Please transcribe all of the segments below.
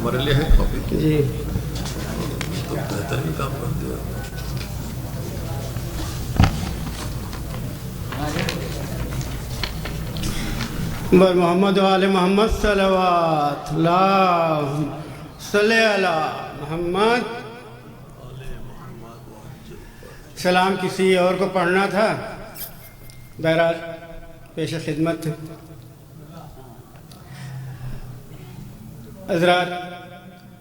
ہمارے لیے ہے کاپی جی تو بہترین کام کرتے ہیں. بر محمد و آل محمد صلوات اللہم صلی علی محمد. سلام کسی اور کو پڑھنا تھا، بہرحال پیش خدمت. حضرات،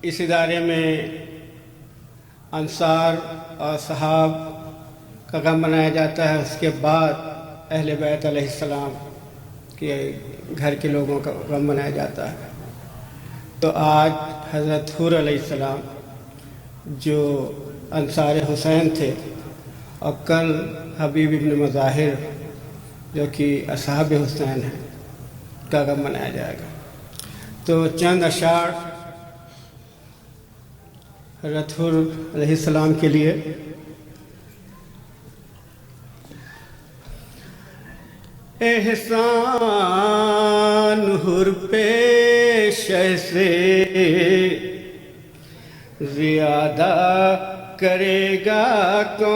اس ادارے میں انصار اور صحاب کا غم منایا جاتا ہے، اس کے بعد اہل بیت علیہ السلام کے گھر کے لوگوں کا غم منایا جاتا ہے. تو آج حضرت حور علیہ السلام جو انصار حسین تھے، اور کل حبیب ابن مظاہر جو کہ اصحاب حسین ہیں کا غم منایا جائے گا. تو چند اشعار حضرت حور علیہ السلام کے لیے. احسان حور پیش سے زیادہ کرے گا کون؟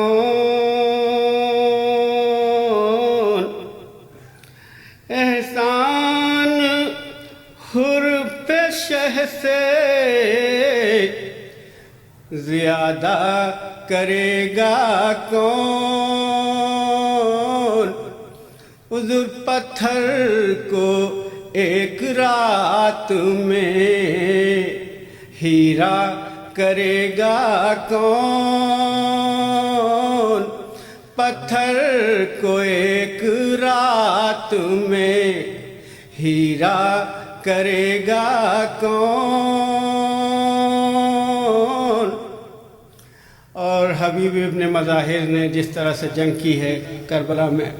احسان حور پیش سے زیادہ کرے گا کون؟ حضور پتھر کو ایک رات میں ہیرا کرے گا کون؟ پتھر کو ایک رات میں ہیرا کرے گا کون؟ اور حبیب ابن مظاہر نے جس طرح سے جنگ کی ہے کربلا میں،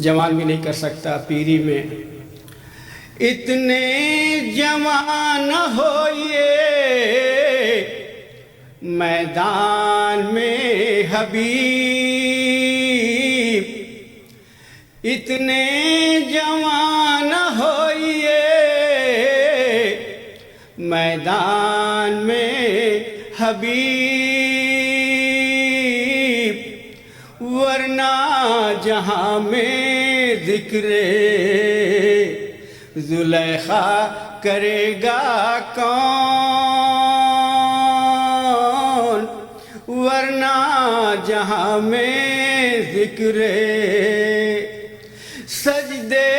جوان بھی نہیں کر سکتا پیری میں. اتنے جوان ہوئے میدان میں حبیب، اتنے جوان ہوئے میدان میں حبیب، ورنہ جہاں میں ذکر زلیخا کرے گا کون؟ ورنہ جہاں میں ذکر سجدے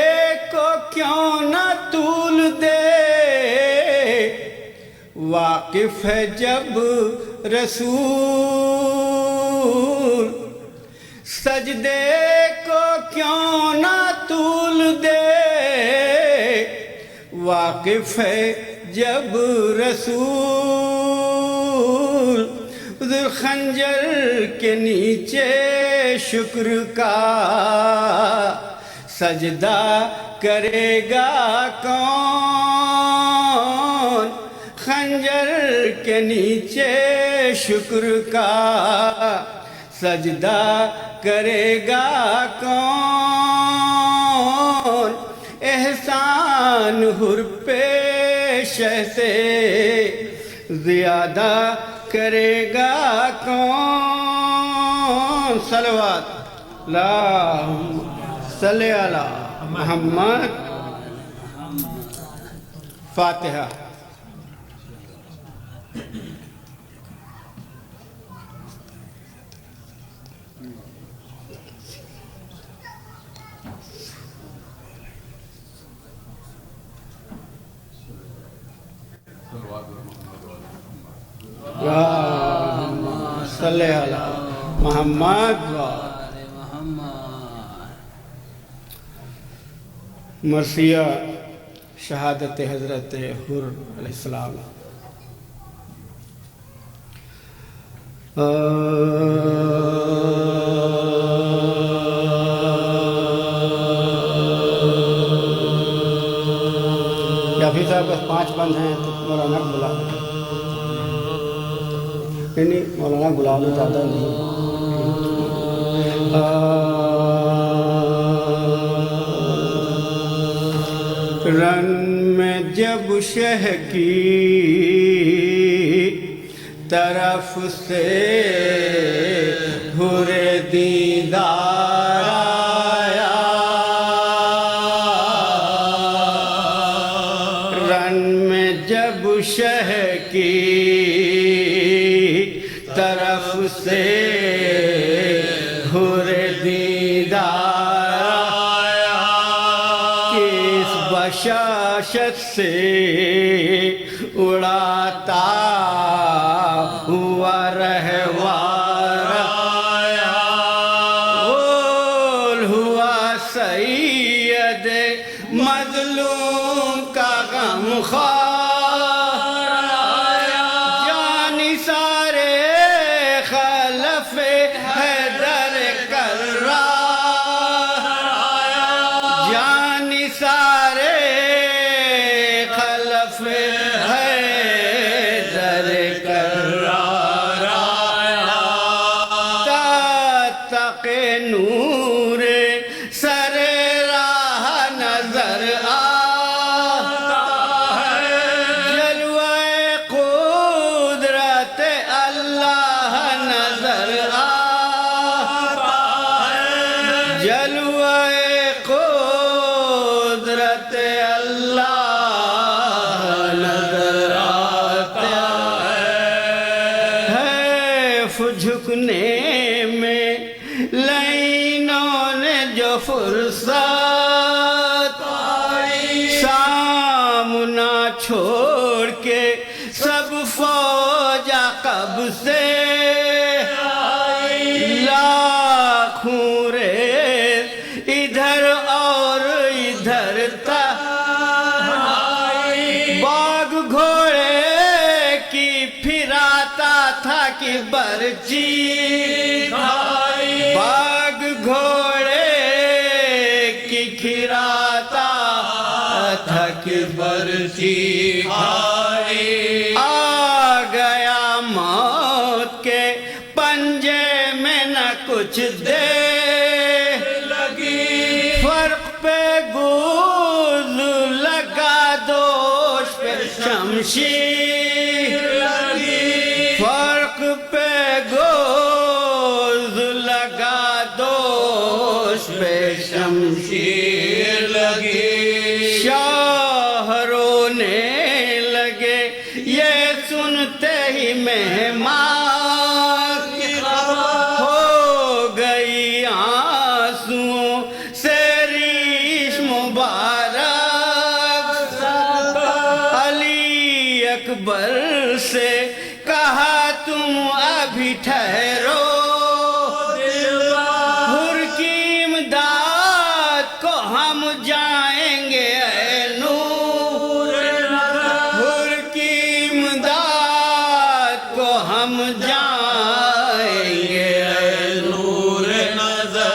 کو کیوں نہ طول دے، واقف ہے جب رسول. سجدے کو کیوں نہ طول دے، واقف ہے جب رسول. حضور خنجر کے نیچے شکر کا سجدہ کرے گا کون؟ خنجر کے نیچے شکر کا سجدہ کرے گا کون؟ احسان حور پیش سے زیادہ کرے گا کون؟ صلوات اللہم صلی علی محمد. فاتحہ. اللہم صلی علی محمد و مرثیہ شہادت حضرت حور علیہ السلام. حافظ صاحب بس 5 بند ہیں تو مولانا کو بلا نہیں مولانا بلا لو، زیادہ نہیں. رن میں جب شہ کی طرف سے حر دیدار آیا، رن میں جب شہ کی طرف سے حر دیدار آیا، کس بشاشت سے اڑاتا ہوا رہوار آیا، بول ہوا سید مظلوم کا غمخوار آیا، جانی سارے خلف حیدر کرار آیا، جانی سارے خلف حیدر کرار آیا، تاتق نور سر راہ نظر آتا ہے، جلوہ قدرت اللہ نظر آتا ہے، جلوہ قدرت اللہ نظر آتا ہے، جھکنے میں لینوں نے جو فرصت پائی، سامنا چھوڑ کے سب فوج عقب سے آئی، لاکھوں ریت ادھر اور ادھر تک آئی، باغ گھوڑے کی پھراتا تھا کہ برچی کھائی، باغ گھوڑے کی کھراتا تھا کہ برچی کھائی، آ گیا موت کے پنجے میں نہ کچھ دے لگی، فرق پہ گوز لگا دوش پہ شمشیر لگی، فرق پہ گوز لگا دوش پہ شمشیر لگی، شاہ رونے لگے یہ سنتے ہی مہمان کی خبر، ہو گئی آنسوؤں سے ریش مبارک، علی اکبر سے کہا تم ابھی ٹھہرو، حر کی امداد کو ہم جائیں گے اے نور نظر، حر کی امداد کو ہم جائیں گے اے نور نظر،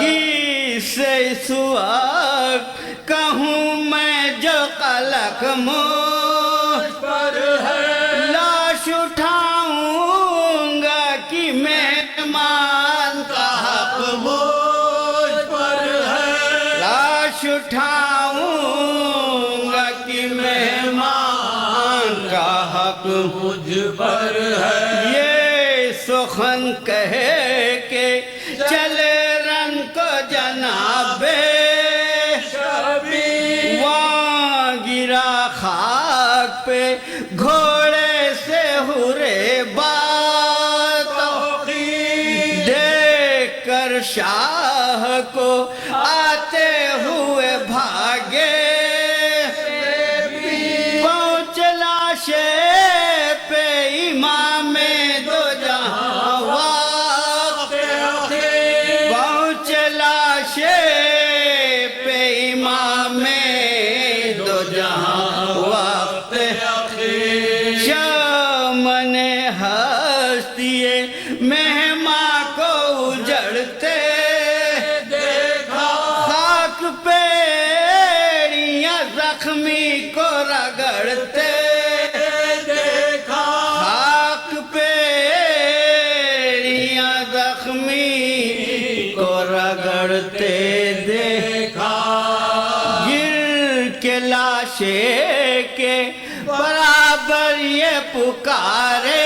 کس سے اس وقت کہوں میں جو قلق مجھ پر ہے، لاش اٹھاؤں گا کہ مہمان کا حق مجھ پر ہے، لاش اٹھاؤں گا کہ مہمان کا حق مجھ پر ہے، یہ سخن کہے کہ چلے رن کو جناب شبیر، وہاں گرا خاک پہ گھوڑے سے ہورے بات، دیکھ کر شاہ کو آتے ہوئے بھاگے، پہنچ لاشے پہ امام دو جہاں واقع، پہنچ لاشے پہ امام دو جہاں واقع، شامن ہستی مہماں کو اجڑتے دیکھا، خاک پیڑیاں زخمی کو رگڑتے دیکھا، خاک پیڑیاں زخمی کو رگڑتے دیکھا، گر کے لاشے کے پکارے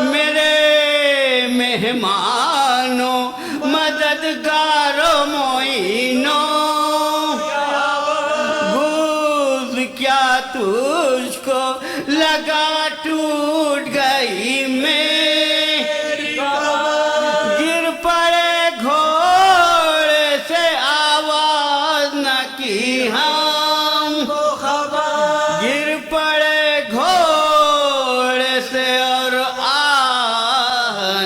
میرے مہمانوں مددگاروں معینوں گوز کیا تجھ کو لگا ٹوٹ گئی میری گر پڑے گھوڑے سے آواز نہ کی ہم گر پڑے گھوڑے سے اور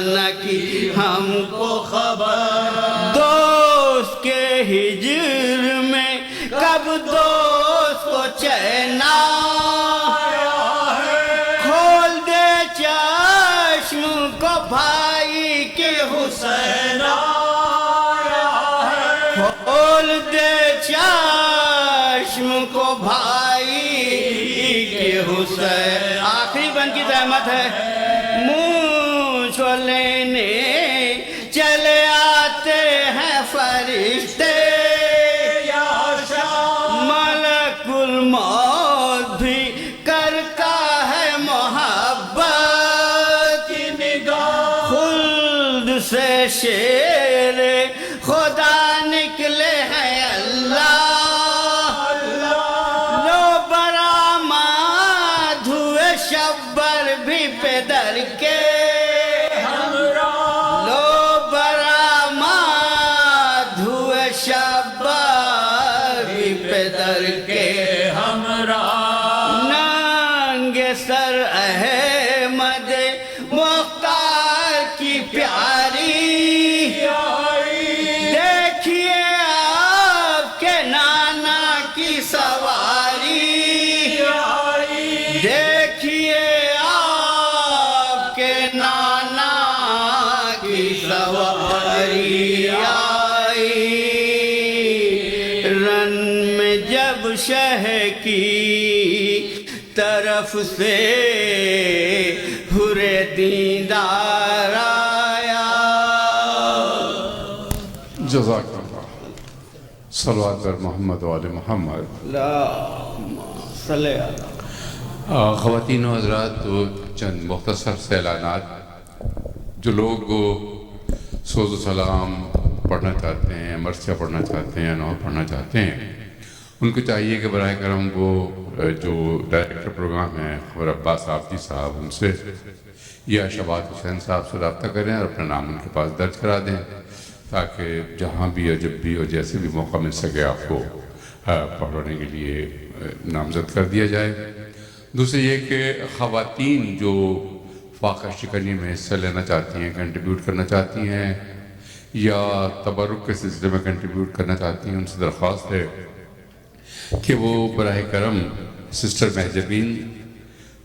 نہ کی ہم کو خبر دوست کے ہجر میں کب دوست کو چینا کھول دے چشم کو بھائی کے حسین کھول دے چشم کو بھائی کے حسین آخری بند کی زحمت ہے مجھ کو لینے چلے آتے ہیں فرشتے ملک الموت بھی کرتا ہے محبت خلد سے شیر خدا نکلے ہیں اللہ لو برآمد ہوئے شبر بھی پیدر کے لو برآمد ہوئے شبر بھی پیدر کے ننگے سر احمد مختار کی پیاری دیکھیے آپ کے نانا کی سواری دیکھیے آپ کے نانا کی سواری آئی رن میں جب شہ کی طرف سے حر دیندار آیا جزاک اللہ صلوات بر محمد و آل محمد اللہم صلی اللہ خواتین و حضرات چند مختصر سے اعلانات جو لوگ سوز و سلام پڑھنا چاہتے ہیں مرثیہ پڑھنا چاہتے ہیں نعت پڑھنا چاہتے ہیں ان کو چاہیے کہ براہ کرم وہ جو ڈائریکٹر پروگرام ہیں خبر عباس آبدی صاحب ان سے یا شبات حسین صاحب سے رابطہ کریں اور اپنا نام ان کے پاس درج کرا دیں تاکہ جہاں بھی اور جب بھی اور جیسے بھی موقع مل سکے آپ کو پڑھانے کے لیے نامزد کر دیا جائے دوسرے یہ کہ خواتین جو فاقہ شکنی میں حصہ لینا چاہتی ہیں کنٹریبیوٹ کرنا چاہتی ہیں یا تبرک کے سلسلے میں کنٹریبیوٹ کرنا چاہتی ہیں ان سے درخواست ہے کہ وہ براہ کرم سسٹر مہجبین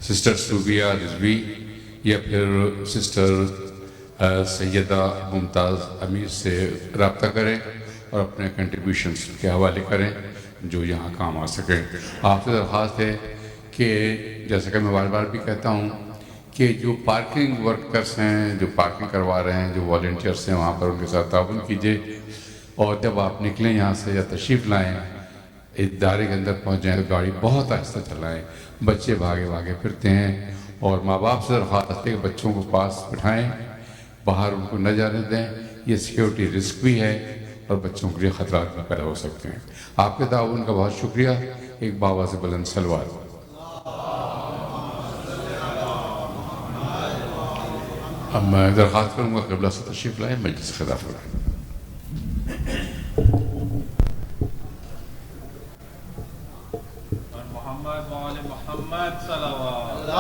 سسٹر صوبیہ رضوی یا پھر سسٹر سیدہ ممتاز امیر سے رابطہ کریں اور اپنے کنٹریبیوشنز کے حوالے کریں جو یہاں کام آ سکیں آپ سے درخواست ہے کہ جیسا کہ میں بار بار بھی کہتا ہوں کہ جو پارکنگ ورکرز ہیں جو پارکنگ کروا رہے ہیں جو والنٹیئرس ہیں وہاں پر ان کے ساتھ تعاون کیجیے اور جب آپ نکلیں یہاں سے یا تشریف لائیں ادارے کے اندر پہنچ جائیں تو گاڑی بہت آہستہ چلائیں بچے بھاگے بھاگے پھرتے ہیں اور ماں باپ سے درخواست ہے کہ بچوں کو پاس بٹھائیں باہر ان کو نہ جانے دیں یہ سیکیورٹی رسک بھی ہے اور بچوں کے لیے خطرات بھی پیدا ہو سکتے ہیں آپ کے تعاون کا بہت شکریہ ایک بابا سے بلند صلوات اب میں درخواست کروں گا قبلہ سے تشریف لائیں مجلس خطاب کریں محمد وآل محمد صلوات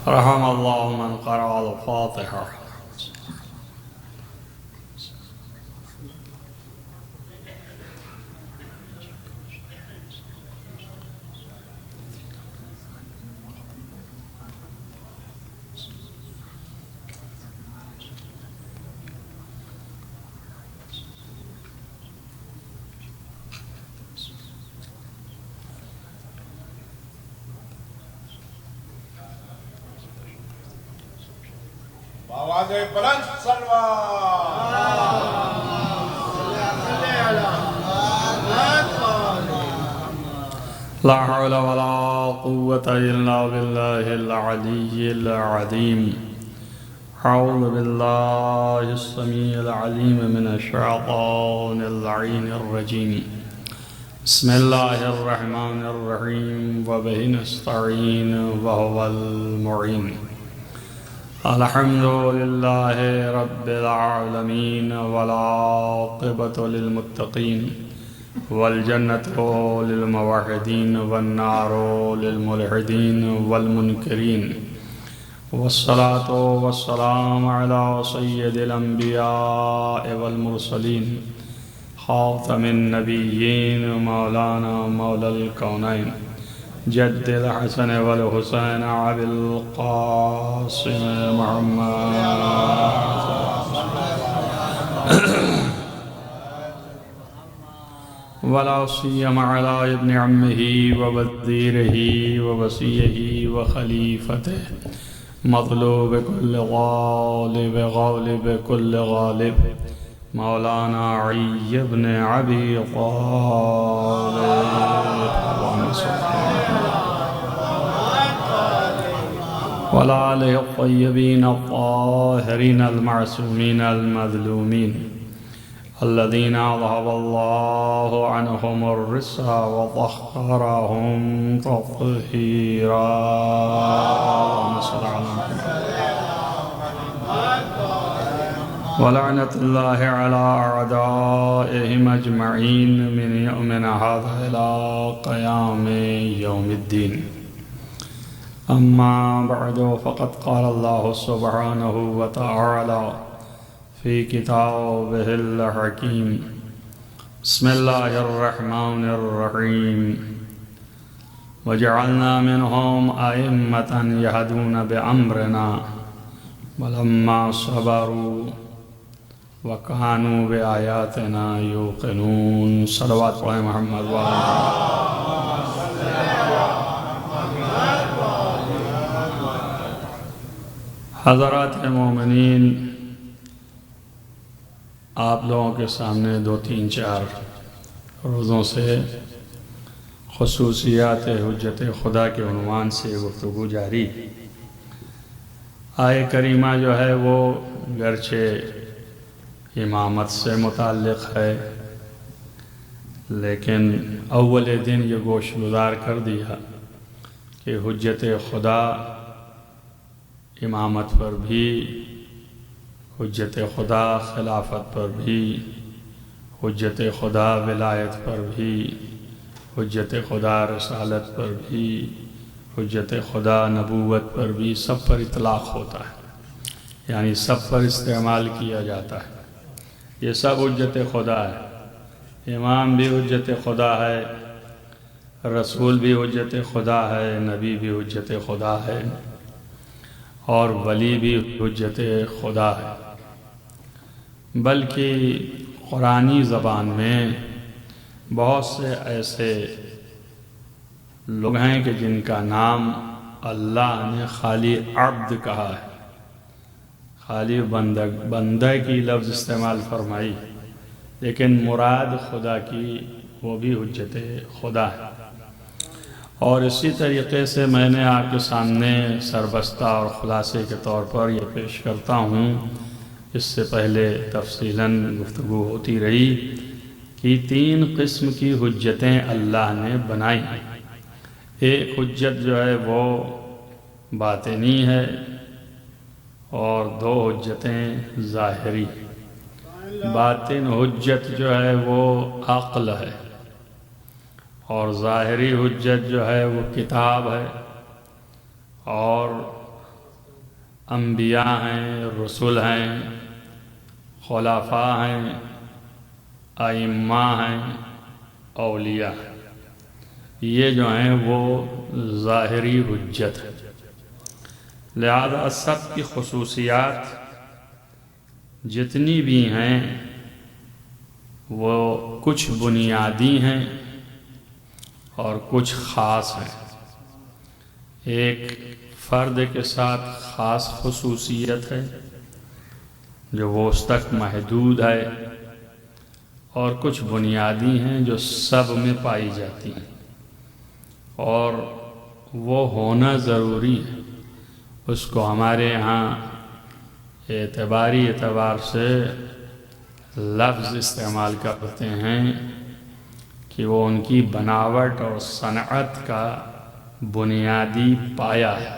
رحم الله من قرأ الفاتحة آواز بلند لا حول ولا قوة إلا بالله العلي العظيم. أعوذ بالله السميع العليم من الشيطان اللعين الرجيم. بسم الله الرحمن الرحيم وبه نستعين وهو المعين. الحمد لله رب العالمين والعاقبة للمتقين والجنة للموحدين والنار للملحدين والمنكرين، والصلاة والسلام على سيد الأنبياء والمرسلين خاتم النبيين مولانا مولى الكونين جد الحسن والحسين أبي القاسم محمد ولا سيما على ابن عمه ووزيره ووصيه وخليفته مطلوب كل غالب غالب كل غالب مولانا علي بن أبي طالب. وعلى آله الطيبين الطاهرين المعصومين المظلومين الذين أذهب الله عنهم الرجس وطهرهم تطهيرا. ولعنة الله على أعدائهم أجمعين من يومنا هذا إلى قيام يوم الدين. أما بعد فقد قال الله سبحانه وتعالى في كتابه الحكيم. بسم الله الرحمن الرحيم. وجعلنا منهم أئمة يهدون بأمرنا ولما صبروا وكانوا بآياتنا يوقنون. صلوات على محمد حضرات مومنین، آپ لوگوں کے سامنے 2-3-4 روزوں سے خصوصیات حجت خدا کے عنوان سے گفتگو جاری. آیہ کریمہ جو ہے وہ گرچہ امامت سے متعلق ہے، لیکن اول دن یہ گوش گزار کر دیا کہ حجت خدا امامت پر بھی، حجت خدا خلافت پر بھی، حجت خدا ولایت پر بھی، حجت خدا رسالت پر بھی، حجت خدا نبوت پر بھی، سب پر اطلاق ہوتا ہے، یعنی سب پر استعمال کیا جاتا ہے. یہ سب حجت خدا ہے. امام بھی حجت خدا ہے، رسول بھی حجت خدا ہے، نبی بھی حجت خدا ہے، اور ولی بھی حجت خدا ہے. بلکہ قرآنی زبان میں بہت سے ایسے لوگ ہیں کہ جن کا نام اللہ نے خالی عبد کہا ہے، خالی بندہ کی لفظ استعمال فرمائی، لیکن مراد خدا کی وہ بھی حجت خدا ہے. اور اسی طریقے سے میں نے آپ کے سامنے سربستہ اور خلاصے کے طور پر یہ پیش کرتا ہوں، اس سے پہلے تفصیلاً گفتگو ہوتی رہی کہ 3 قسم کی حجتیں اللہ نے بنائی ہیں. ایک حجت جو ہے وہ باطنی ہے، اور 2 حجتیں ظاہری. باطن حجت جو ہے وہ عقل ہے، اور ظاہری حجت جو ہے وہ کتاب ہے، اور انبیاء ہیں، رسول ہیں، خلفاء ہیں، ائمہ ہیں، اولیاء ہیں. یہ جو ہیں وہ ظاہری حجت ہے. لہذا سب کی خصوصیات جتنی بھی ہیں وہ کچھ بنیادی ہیں اور کچھ خاص ہیں. ایک فرد کے ساتھ خاص خصوصیت ہے جو وہ اس تک محدود ہے، اور کچھ بنیادی ہیں جو سب میں پائی جاتی ہیں، اور وہ ہونا ضروری ہے۔ اس کو ہمارے یہاں اعتبار سے لفظ استعمال کرتے ہیں کہ وہ ان کی بناوٹ اور صنعت کا بنیادی پایا ہے۔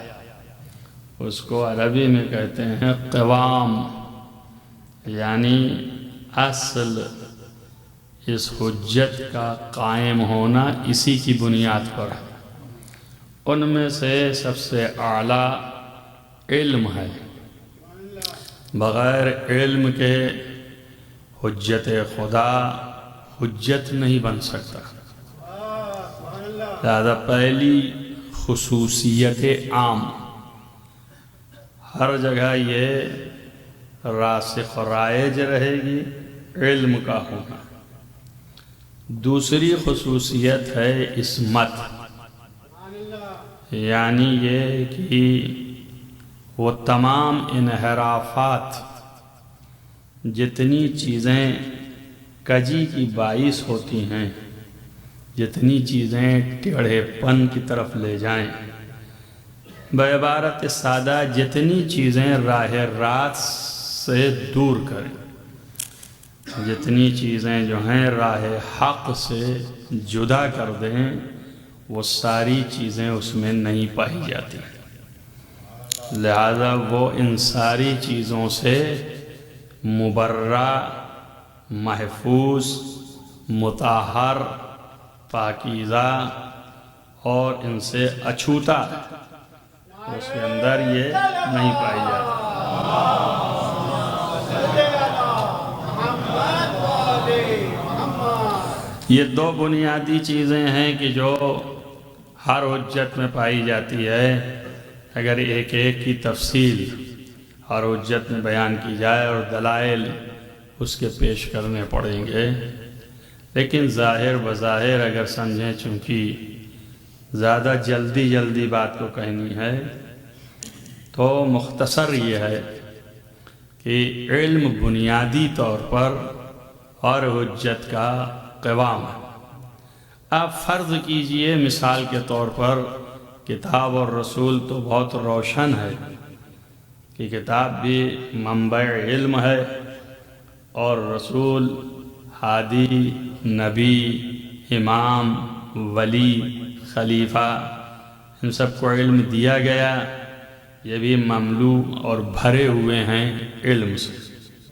اس کو عربی میں کہتے ہیں قوام، یعنی اصل اس حجت کا قائم ہونا اسی کی بنیاد پر ہے۔ ان میں سے سب سے اعلیٰ علم ہے۔ بغیر علم کے حجت خدا حجت نہیں بن سکتا۔ لہذا پہلی خصوصیت عام، ہر جگہ یہ راسخ و رائج رہے گی، علم کا ہونا۔ دوسری خصوصیت ہے عصمت، یعنی یہ کہ وہ تمام انحرافات، جتنی چیزیں کجی کی باعث ہوتی ہیں، جتنی چیزیں ٹیڑھے پن کی طرف لے جائیں، بعبارت سادہ جتنی چیزیں راہ راست سے دور کریں، جتنی چیزیں جو ہیں راہ حق سے جدا کر دیں، وہ ساری چیزیں اس میں نہیں پائی جاتی۔ لہذا وہ ان ساری چیزوں سے مبرہ، محفوظ، مطہر، پاکیزہ اور ان سے اچھوتا، اس کے اندر یہ نہیں پائی جاتی۔ یہ دو بنیادی چیزیں ہیں کہ جو ہر حجت میں پائی جاتی ہے۔ اگر ایک ایک کی تفصیل ہر حجت میں بیان کی جائے اور دلائل اس کے پیش کرنے پڑیں گے، لیکن ظاہر بظاہر اگر سمجھیں، چونکہ زیادہ جلدی بات کو کہنی ہے، تو مختصر یہ ہے کہ علم بنیادی طور پر اور حجت کا قوام ہے۔ آپ فرض کیجئے مثال کے طور پر کتاب اور رسول تو بہت روشن ہے کہ کتاب بھی منبع علم ہے، اور رسول ہادی، نبی، امام، ولی، خلیفہ، ان سب کو علم دیا گیا، یہ بھی مملو اور بھرے ہوئے ہیں علم سے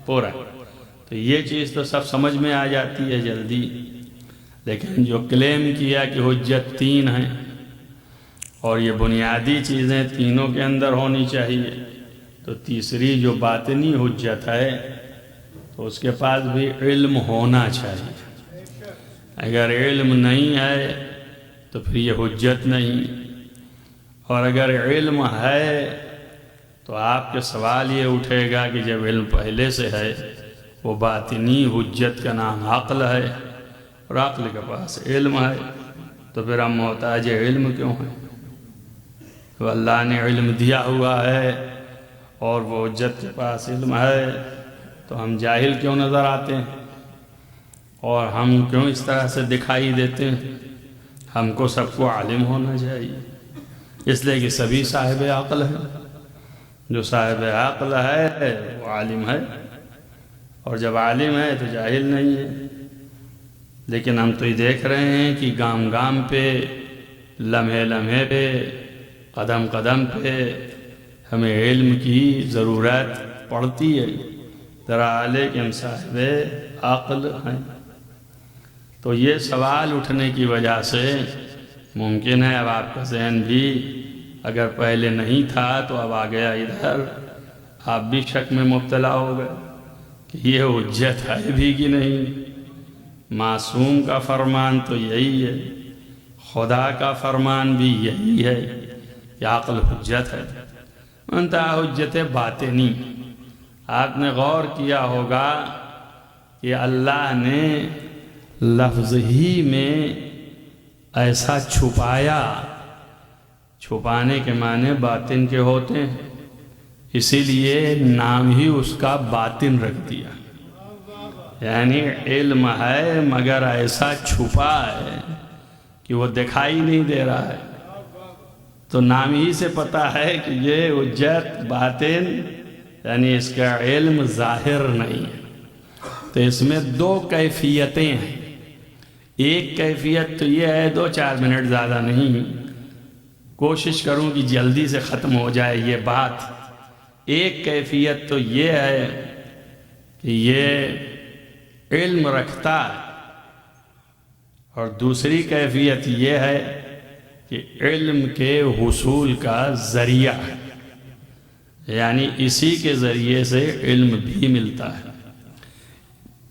پورا۔ تو یہ چیز تو سب سمجھ میں آ جاتی ہے جلدی، لیکن جو کلیم کیا کہ حجت تین ہیں اور یہ بنیادی چیزیں تینوں کے اندر ہونی چاہیے، تو تیسری جو باطنی حجت ہے تو اس کے پاس بھی علم ہونا چاہیے۔ اگر علم نہیں ہے تو پھر یہ حجت نہیں، اور اگر علم ہے تو آپ کے سوال یہ اٹھے گا کہ جب علم پہلے سے ہے، وہ باطنی حجت کا نام عقل ہے، اور عقل کے پاس علم ہے، تو پھر ہم محتاج علم کیوں ہیں؟ تو اللہ نے علم دیا ہوا ہے اور وہ حجت کے پاس علم ہے، تو ہم جاہل کیوں نظر آتے ہیں، اور ہم کیوں اس طرح سے دکھائی دیتے ہیں؟ ہم کو سب کو عالم ہونا چاہیے، اس لیے کہ سبھی صاحب عقل ہیں۔ جو صاحب عقل ہے وہ عالم ہے، اور جب عالم ہے تو جاہل نہیں ہے۔ لیکن ہم تو یہ دیکھ رہے ہیں کہ گام گام پہ، لمحے لمحے پہ، قدم قدم پہ ہمیں علم کی ضرورت پڑتی ہے، درحالے کہ ہم صاحب عقل ہیں۔ تو یہ سوال اٹھنے کی وجہ سے ممکن ہے اب آپ کا ذہن بھی اگر پہلے نہیں تھا تو اب آ گیا ادھر، آپ بھی شک میں مبتلا ہو گئے کہ یہ حجت ہے بھی کہ نہیں۔ معصوم کا فرمان تو یہی ہے، خدا کا فرمان بھی یہی ہے کہ عقل حجت ہے، انتہا حجت باطنی۔ آپ نے غور کیا ہوگا کہ اللہ نے لفظ ہی میں ایسا چھپایا، چھپانے کے معنی باطن کے ہوتے ہیں، اسی لیے نام ہی اس کا باطن رکھ دیا، یعنی علم ہے مگر ایسا چھپا ہے کہ وہ دکھائی نہیں دے رہا ہے، تو نام ہی سے پتہ ہے کہ یہ حجت باطن، یعنی اس کا علم ظاہر نہیں ہے۔ تو اس میں دو کیفیتیں ہیں، ایک کیفیت تو یہ ہے 2-4 منٹ زیادہ نہیں، کوشش کروں کہ جلدی سے ختم ہو جائے یہ بات۔ ایک کیفیت تو یہ ہے کہ یہ علم رکھتا ہے، اور دوسری کیفیت یہ ہے کہ علم کے حصول کا ذریعہ ہے، یعنی اسی کے ذریعے سے علم بھی ملتا ہے۔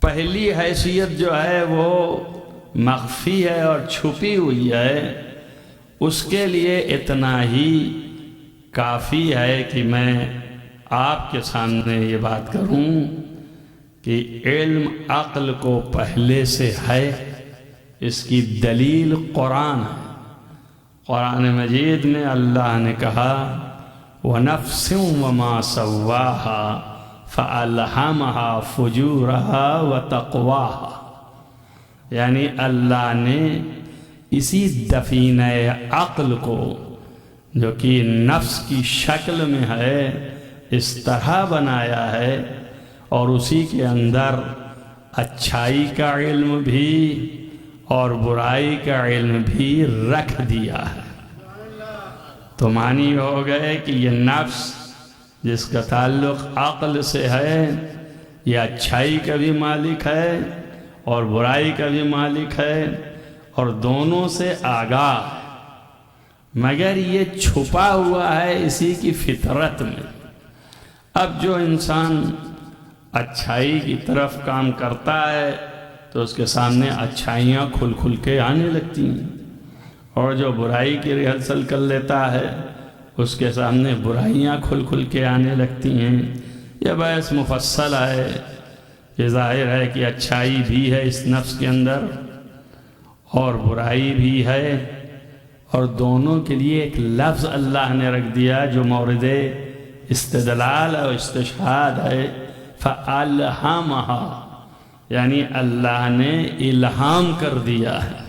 پہلی حیثیت جو ہے وہ مخفی ہے اور چھپی ہوئی ہے، اس کے لیے اتنا ہی کافی ہے کہ میں آپ کے سامنے یہ بات کروں کہ علم عقل کو پہلے سے ہے، اس کی دلیل قرآن ہے۔ قرآن مجید میں اللہ نے کہا وَنَفْسٍ وَمَا سَوَّاهَا فَأَلْهَمَهَا فُجُورَهَا وَتَقْوَاهَا، یعنی اللہ نے اسی دفینہ عقل کو جو کہ نفس کی شکل میں ہے اس طرح بنایا ہے، اور اسی کے اندر اچھائی کا علم بھی اور برائی کا علم بھی رکھ دیا ہے۔ تو معنی ہو گئے کہ یہ نفس جس کا تعلق عقل سے ہے، یہ اچھائی کا بھی مالک ہے اور برائی کا بھی مالک ہے، اور دونوں سے آگاہ، مگر یہ چھپا ہوا ہے اسی کی فطرت میں۔ اب جو انسان اچھائی کی طرف کام کرتا ہے تو اس کے سامنے اچھائیاں کھل کھل کے آنے لگتی ہیں، اور جو برائی کی ریہرسل کر لیتا ہے اس کے سامنے برائیاں کھل کھل کے آنے لگتی ہیں۔ یہ بحث مفصل ہے، یہ ظاہر ہے کہ اچھائی بھی ہے اس نفس کے اندر اور برائی بھی ہے، اور دونوں کے لیے ایک لفظ اللہ نے رکھ دیا جو مورد استدلال اور استشہاد ہے، فَأَلْهَمَهَا، یعنی اللہ نے الہام کر دیا ہے،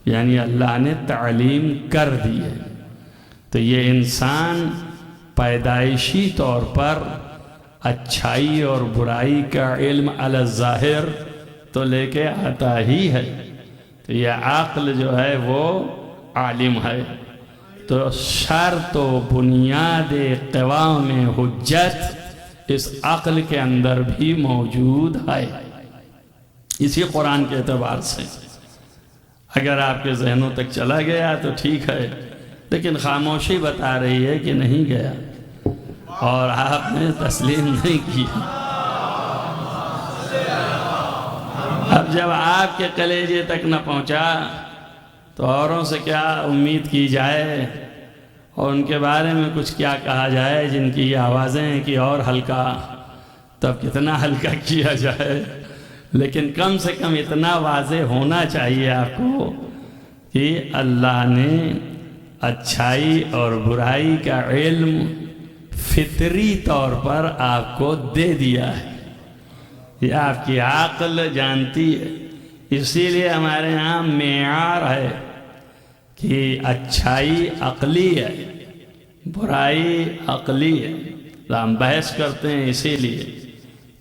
یعنی اللہ نے تعلیم کر دی ہے۔ تو یہ انسان پیدائشی طور پر اچھائی اور برائی کا علم علی الظاہر تو لے کے آتا ہی ہے، تو یہ عقل جو ہے وہ عالم ہے۔ تو شرط و بنیاد قوام حجت اس عقل کے اندر بھی موجود ہے، اسی قرآن کے اعتبار سے۔ اگر آپ کے ذہنوں تک چلا گیا تو ٹھیک ہے، لیکن خاموشی بتا رہی ہے کہ نہیں گیا، اور آپ نے تسلیم نہیں کیا۔ اب جب آپ کے کلیجے تک نہ پہنچا تو اوروں سے کیا امید کی جائے، اور ان کے بارے میں کچھ کیا کہا جائے جن کی یہ آوازیں ہیں کہ اور ہلکا، تب کتنا ہلکا کیا جائے۔ لیکن کم سے کم اتنا واضح ہونا چاہیے آپ کو کہ اللہ نے اچھائی اور برائی کا علم فطری طور پر آپ کو دے دیا ہے، یہ آپ کی عقل جانتی ہے۔ اسی لیے ہمارے ہاں معیار ہے کہ اچھائی عقلی ہے، برائی عقلی ہے۔ ہم بحث کرتے ہیں اسی لیے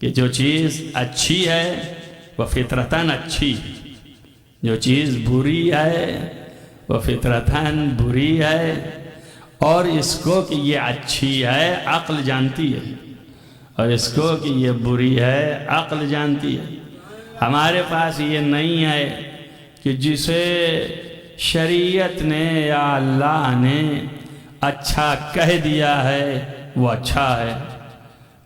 کہ جو چیز اچھی ہے وہ فطرتاً اچھی، جو چیز بری ہے وہ فطرتاً بری ہے، اور اس کو کہ یہ اچھی ہے عقل جانتی ہے، اور اس کو کہ یہ بری ہے عقل جانتی ہے۔ ہمارے پاس یہ نہیں ہے کہ جسے شریعت نے یا اللہ نے اچھا کہہ دیا ہے وہ اچھا ہے،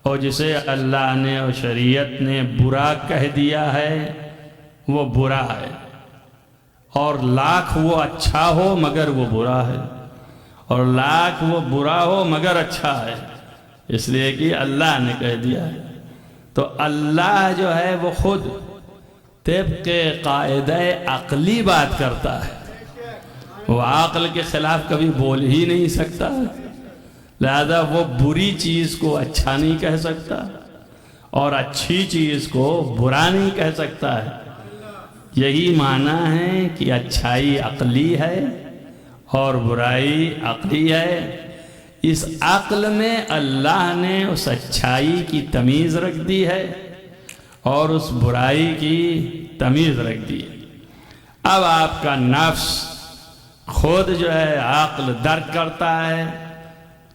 اور جسے اللہ نے اور شریعت نے برا کہہ دیا ہے وہ برا ہے، اور لاکھ وہ اچھا ہو مگر وہ برا ہے، اور لاکھ وہ برا ہو مگر اچھا ہے، اس لیے کہ اللہ نے کہہ دیا ہے۔ تو اللہ جو ہے وہ خود طبق قاعدہ عقلی بات کرتا ہے، وہ عقل کے خلاف کبھی بول ہی نہیں سکتا، لہذا وہ بری چیز کو اچھا نہیں کہہ سکتا اور اچھی چیز کو برا نہیں کہہ سکتا ہے۔ یہی معنی ہے کہ اچھائی عقلی ہے اور برائی عقلی ہے۔ اس عقل میں اللہ نے اس اچھائی کی تمیز رکھ دی ہے اور اس برائی کی تمیز رکھ دی ہے۔ اب آپ کا نفس خود جو ہے عقل درک کرتا ہے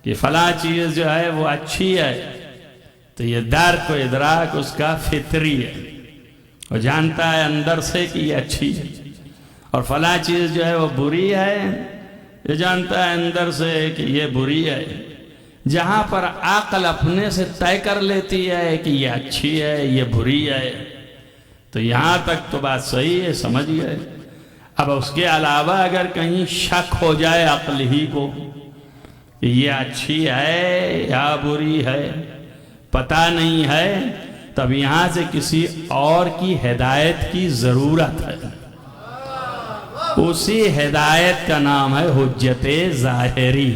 کہ فلاں چیز جو ہے وہ اچھی ہے، تو یہ درک و ادراک اس کا فطری ہے، وہ جانتا ہے اندر سے کہ یہ اچھی ہے، اور فلاں چیز جو ہے وہ بری ہے، یہ جانتا ہے اندر سے کہ یہ بری ہے۔ جہاں پر عقل اپنے سے طے کر لیتی ہے کہ یہ اچھی ہے یہ بری ہے، تو یہاں تک تو بات صحیح ہے، سمجھ گئے۔ اب اس کے علاوہ اگر کہیں شک ہو جائے عقل ہی کو کہ یہ اچھی ہے یا بری ہے، پتہ نہیں ہے، تب یہاں سے کسی اور کی ہدایت کی ضرورت ہے۔ اسی ہدایت کا نام ہے حجت ظاہری۔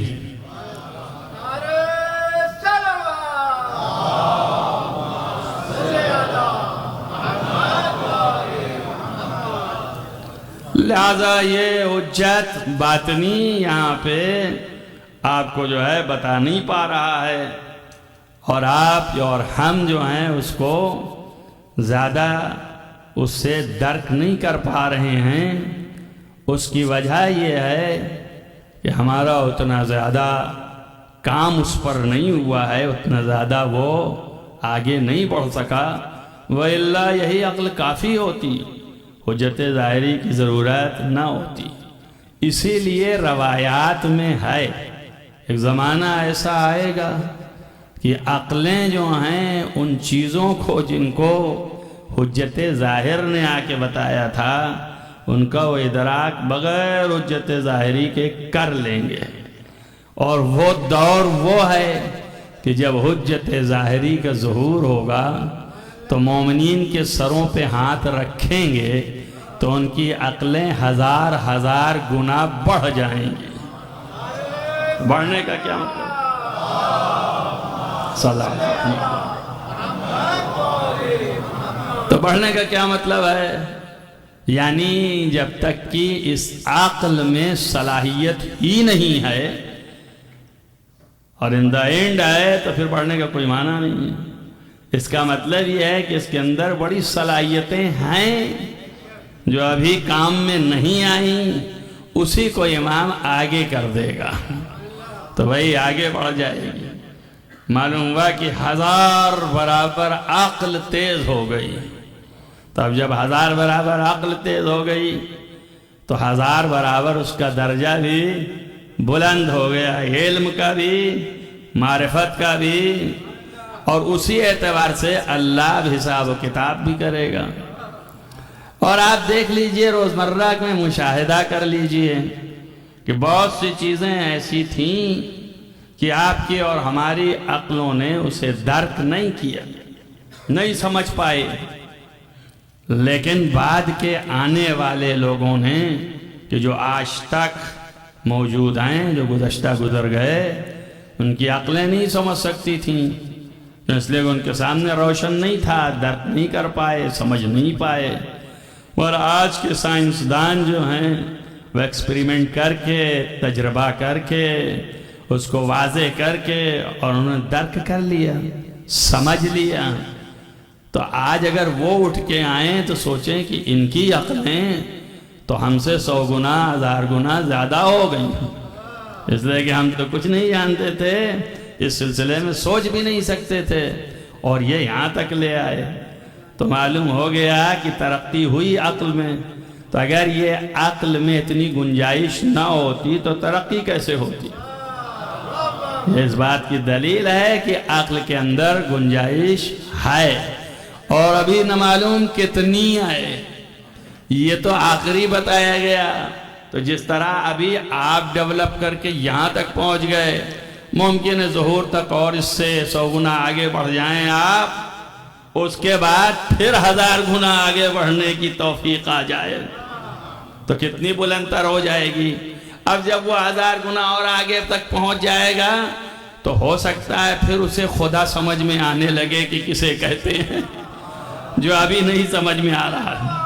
لہذا یہ حجت باطنی یہاں پہ آپ کو جو ہے بتا نہیں پا رہا ہے، اور آپ اور ہم جو ہیں اس کو زیادہ اس سے درک نہیں کر پا رہے ہیں۔ اس کی وجہ یہ ہے کہ ہمارا اتنا زیادہ کام اس پر نہیں ہوا ہے، اتنا زیادہ وہ آگے نہیں بڑھ سکا، وَإِلَّا یہی عقل کافی ہوتی، حجت ظاہری کی ضرورت نہ ہوتی۔ اسی لیے روایات میں ہے ایک زمانہ ایسا آئے گا کہ عقلیں جو ہیں ان چیزوں کو جن کو حجت ظاہر نے آ کے بتایا تھا ان کا وہ ادراک بغیر حجت ظاہری کے کر لیں گے، اور وہ دور وہ ہے کہ جب حجت ظاہری کا ظہور ہوگا تو مومنین کے سروں پہ ہاتھ رکھیں گے تو ان کی عقلیں ہزار ہزار گنا بڑھ جائیں گی۔ بڑھنے کا کیا مطلب؟ تو بڑھنے کا کیا مطلب ہے؟ یعنی جب تک کہ اس عقل میں صلاحیت ہی نہیں ہے اور ان دا اینڈ ہے تو پھر بڑھنے کا کوئی معنی نہیں ہے۔ اس کا مطلب یہ ہے کہ اس کے اندر بڑی صلاحیتیں ہیں جو ابھی کام میں نہیں آئیں، اسی کو امام آگے کر دے گا تو بھائی آگے بڑھ جائے گی۔ معلوم ہوا کہ 1000 برابر عقل تیز ہو گئی، تو اب جب 1000 برابر عقل تیز ہو گئی تو 1000 برابر اس کا درجہ بھی بلند ہو گیا، علم کا بھی معرفت کا بھی، اور اسی اعتبار سے اللہ بھی حساب و کتاب بھی کرے گا۔ اور آپ دیکھ لیجئے روزمرہ میں مشاہدہ کر لیجئے کہ بہت سی چیزیں ایسی تھیں کہ آپ کی اور ہماری عقلوں نے اسے درک نہیں کیا، نہیں سمجھ پائے، لیکن بعد کے آنے والے لوگوں نے کہ جو آج تک موجود ہیں، جو گزشتہ گزر گئے، ان کی عقلیں نہیں سمجھ سکتی تھیں، اس لیے ان کے سامنے روشن نہیں تھا، درک نہیں کر پائے، سمجھ نہیں پائے۔ اور آج کے سائنسدان جو ہیں وہ ایکسپریمنٹ کر کے، تجربہ کر کے، اس کو واضح کر کے، اور انہوں نے درک کر لیا، سمجھ لیا۔ تو آج اگر وہ اٹھ کے آئیں تو سوچیں کہ ان کی عقلیں تو ہم سے 100 گنا 1000 گنا زیادہ ہو گئی، اس لیے کہ ہم تو کچھ نہیں جانتے تھے، اس سلسلے میں سوچ بھی نہیں سکتے تھے، اور یہ یہاں تک لے آئے۔ تو معلوم ہو گیا کہ ترقی ہوئی عقل میں، تو اگر یہ عقل میں اتنی گنجائش نہ ہوتی تو ترقی کیسے ہوتی؟ اس بات کی دلیل ہے کہ عقل کے اندر گنجائش ہے، اور ابھی نہ معلوم کتنی ہے، یہ تو آخری بتایا گیا۔ تو جس طرح ابھی آپ ڈیولپ کر کے یہاں تک پہنچ گئے، ممکن ہے ظہور تک اور اس سے 100 گنا آگے بڑھ جائیں آپ، اس کے بعد پھر 1000 گنا آگے بڑھنے کی توفیق آ جائے تو کتنی بلند تر ہو جائے گی۔ اب جب وہ 1000 گنا اور آگے تک پہنچ جائے گا تو ہو سکتا ہے پھر اسے خدا سمجھ میں آنے لگے کہ کسے کہتے ہیں، جو ابھی نہیں سمجھ میں آ رہا ہے۔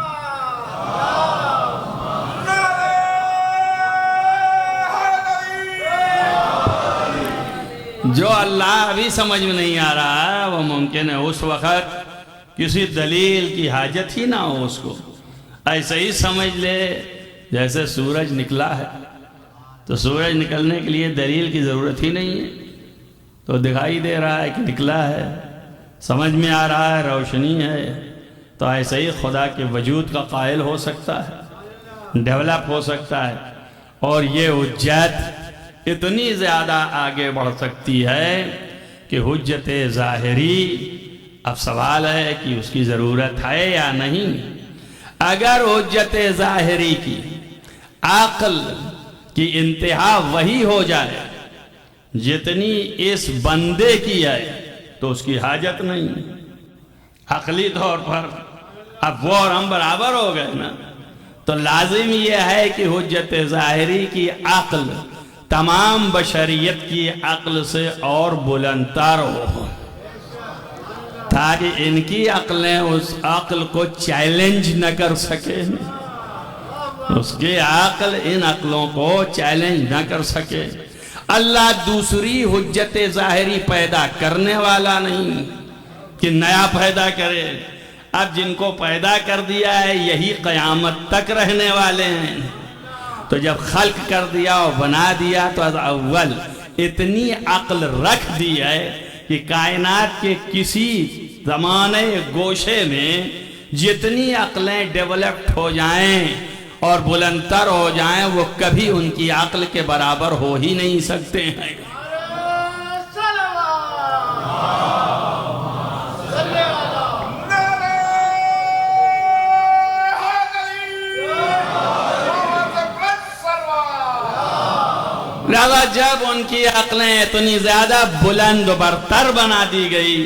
جو اللہ ابھی سمجھ میں نہیں آ رہا ہے وہ ممکن ہے اس وقت کسی دلیل کی حاجت ہی نہ ہو اس کو، ایسے ہی سمجھ لے جیسے سورج نکلا ہے تو سورج نکلنے کے لیے دلیل کی ضرورت ہی نہیں ہے، تو دکھائی دے رہا ہے کہ نکلا ہے، سمجھ میں آ رہا ہے روشنی ہے، تو ایسے ہی خدا کے وجود کا قائل ہو سکتا ہے، ڈیولپ ہو سکتا ہے، اور یہ حجت اتنی زیادہ آگے بڑھ سکتی ہے کہ حجت ظاہری، اب سوال ہے کہ اس کی ضرورت ہے یا نہیں۔ اگر حجت ظاہری کی عقل کی انتہا وہی ہو جائے جتنی اس بندے کی ہے تو اس کی حاجت نہیں، عقلی طور پر اب وہ اور ہم برابر ہو گئے نا، تو لازم یہ ہے کہ حجت ظاہری کی عقل تمام بشریت کی عقل سے اور بلندتر ہو، تاکہ ان کی عقلیں اس عقل کو چیلنج نہ کر سکے، اس کی عقل ان عقلوں کو چیلنج نہ کر سکے۔ اللہ دوسری حجت ظاہری پیدا کرنے والا نہیں کہ نیا پیدا کرے، اب جن کو پیدا کر دیا ہے یہی قیامت تک رہنے والے ہیں، تو جب خلق کر دیا اور بنا دیا تو از اول اتنی عقل رکھ دی ہے کہ کائنات کے کسی زمانے گوشے میں جتنی عقلیں ڈیولپڈ ہو جائیں اور بلندتر ہو جائیں وہ کبھی ان کی عقل کے برابر ہو ہی نہیں سکتے ہیں۔ لہذا جب ان کی عقلیں اتنی زیادہ بلند و برتر بنا دی گئی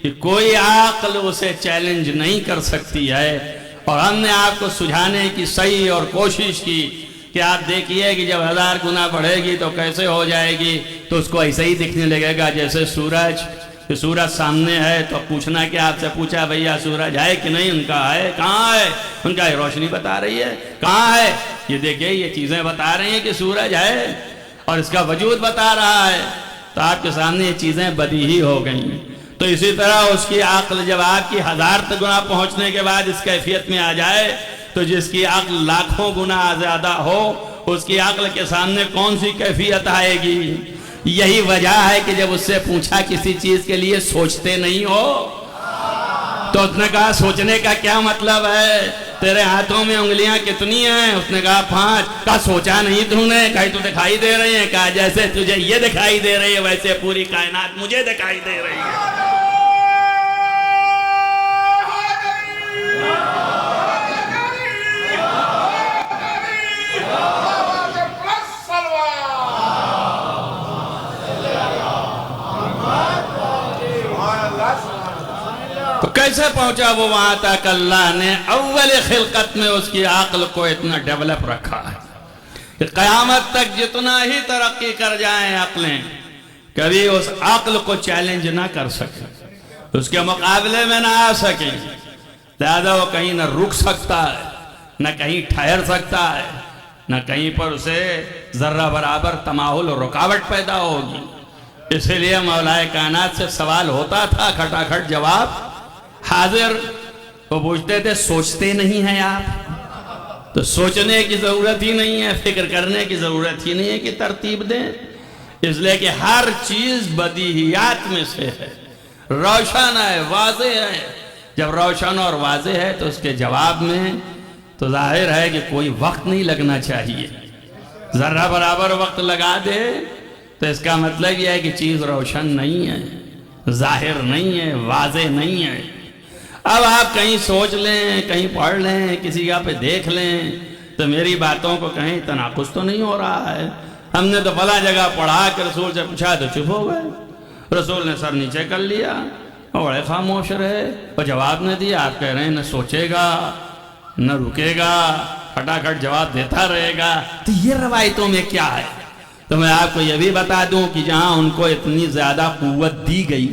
کہ کوئی عقل اسے چیلنج نہیں کر سکتی ہے، اور ہم نے آپ کو سجھانے کی صحیح اور کوشش کی کہ آپ دیکھیے کہ جب 1000 گنا بڑھے گی تو کیسے ہو جائے گی، تو اس کو ایسے ہی دکھنے لگے گا جیسے سورج، کہ سورج سامنے ہے تو پوچھنا کہ آپ سے پوچھا بھیا سورج ہے کہ نہیں، ان کا ہے، کہاں ہے، ان کا روشنی بتا رہی ہے، کہاں ہے، یہ دیکھیں یہ چیزیں بتا رہی ہیں کہ سورج ہے اور اس کا وجود بتا رہا ہے، تو آپ کے سامنے یہ چیزیں بدیہی ہو گئیں۔ تو اسی طرح اس کی عقل جب آپ کی 1000 گنا پہنچنے کے بعد اس کیفیت میں آ جائے تو جس کی عقل لاکھوں گنا زیادہ ہو اس کی عقل کے سامنے کون سی کیفیت آئے گی؟ یہی وجہ ہے کہ جب اس سے پوچھا کسی چیز کے لیے سوچتے نہیں ہو، تو اس نے کہا سوچنے کا کیا مطلب ہے، تیرے ہاتھوں میں انگلیاں کتنی ہیں؟ اس نے کہا 5۔ کہا سوچا نہیں تو نے؟ کہیں تو دکھائی دے رہی ہیں؟ کہا جیسے تجھے یہ دکھائی دے رہی ہے ویسے پوری کائنات مجھے دکھائی دے رہی ہے۔ تو کیسے پہنچا وہ وہاں تک؟ اللہ نے اول خلقت میں اس کی عقل کو اتنا ڈیولپ رکھا ہے کہ قیامت تک جتنا ہی ترقی کر جائیں عقلیں کبھی اس عقل کو چیلنج نہ کر سکے، اس کے مقابلے میں نہ آ سکے، لہذا وہ کہیں نہ رک سکتا ہے، نہ کہیں ٹھہر سکتا ہے، نہ کہیں پر اسے ذرہ برابر تماحل اور رکاوٹ پیدا ہوگی۔ اسی لیے مولا کائنات سے سوال ہوتا تھا، کھٹا کھٹ جواب حاضر۔ وہ پوچھتے تھے سوچتے نہیں ہیں آپ؟ تو سوچنے کی ضرورت ہی نہیں ہے، فکر کرنے کی ضرورت ہی نہیں ہے کہ ترتیب دیں، اس لیے کہ ہر چیز بدیہیات میں سے ہے، روشن ہے، واضح ہے۔ جب روشن اور واضح ہے تو اس کے جواب میں تو ظاہر ہے کہ کوئی وقت نہیں لگنا چاہیے۔ ذرہ برابر وقت لگا دے تو اس کا مطلب یہ ہے کہ چیز روشن نہیں ہے، ظاہر نہیں ہے، واضح نہیں ہے۔ اب آپ کہیں سوچ لیں، کہیں پڑھ لیں، کسی جگہ پہ دیکھ لیں تو میری باتوں کو کہیں تناقض تو نہیں ہو رہا ہے۔ ہم نے تو فلاں جگہ پڑھا کہ رسول سے پوچھا تو چپ ہو گئے، رسول نے سر نیچے کر لیا اور بڑے خاموش رہے، وہ جواب نہ دیا۔ آپ کہہ رہے ہیں نہ سوچے گا نہ رکے گا، کھٹا کھٹ جواب دیتا رہے گا۔ تو یہ روایتوں میں کیا ہے؟ تو میں آپ کو یہ بھی بتا دوں کہ جہاں ان کو اتنی زیادہ قوت دی گئی،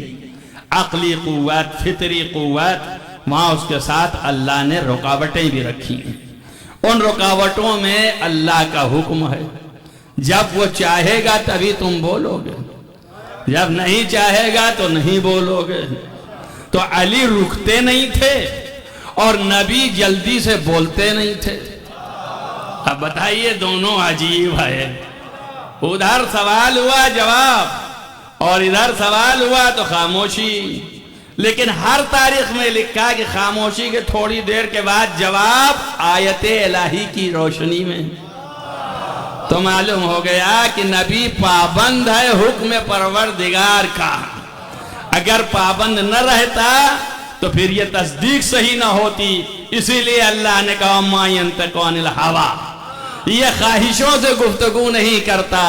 عقلی قوت، فطری قوت، وہاں اس کے ساتھ اللہ نے رکاوٹیں بھی رکھی ہیں۔ ان رکاوٹوں میں اللہ کا حکم ہے، جب وہ چاہے گا تبھی تم بولو گے، جب نہیں چاہے گا تو نہیں بولو گے۔ تو علی رکتے نہیں تھے اور نبی جلدی سے بولتے نہیں تھے۔ اب بتائیے دونوں عجیب ہے، ادھر سوال ہوا جواب اور ادھر سوال ہوا تو خاموشی، لیکن ہر تاریخ میں لکھا کہ خاموشی کے تھوڑی دیر کے بعد جواب آیت الہی کی روشنی میں۔ تو معلوم ہو گیا کہ نبی پابند ہے حکم پروردگار کا، اگر پابند نہ رہتا تو پھر یہ تصدیق صحیح نہ ہوتی۔ اسی لیے اللہ نے کہا ما ینطق عن الہوی، یہ خواہشوں سے گفتگو نہیں کرتا،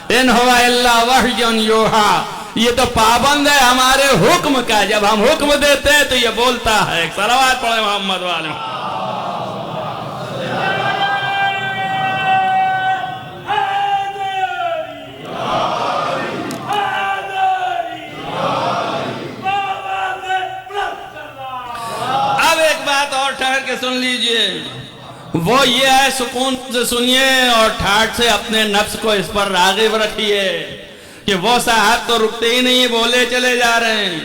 ان هو الا وحی یوحی، یہ تو پابند ہے ہمارے حکم کا، جب ہم حکم دیتے ہیں تو یہ بولتا ہے۔ ایک صلوات پڑھیں محمد والے۔ اب ایک بات اور ٹھہر کے سن لیجئے، وہ یہ ہے سکون سے سنیے اور ٹھاٹ سے اپنے نفس کو اس پر راغب رکھیے کہ وہ صاحب تو رکتے ہی نہیں، بولے چلے جا رہے ہیں،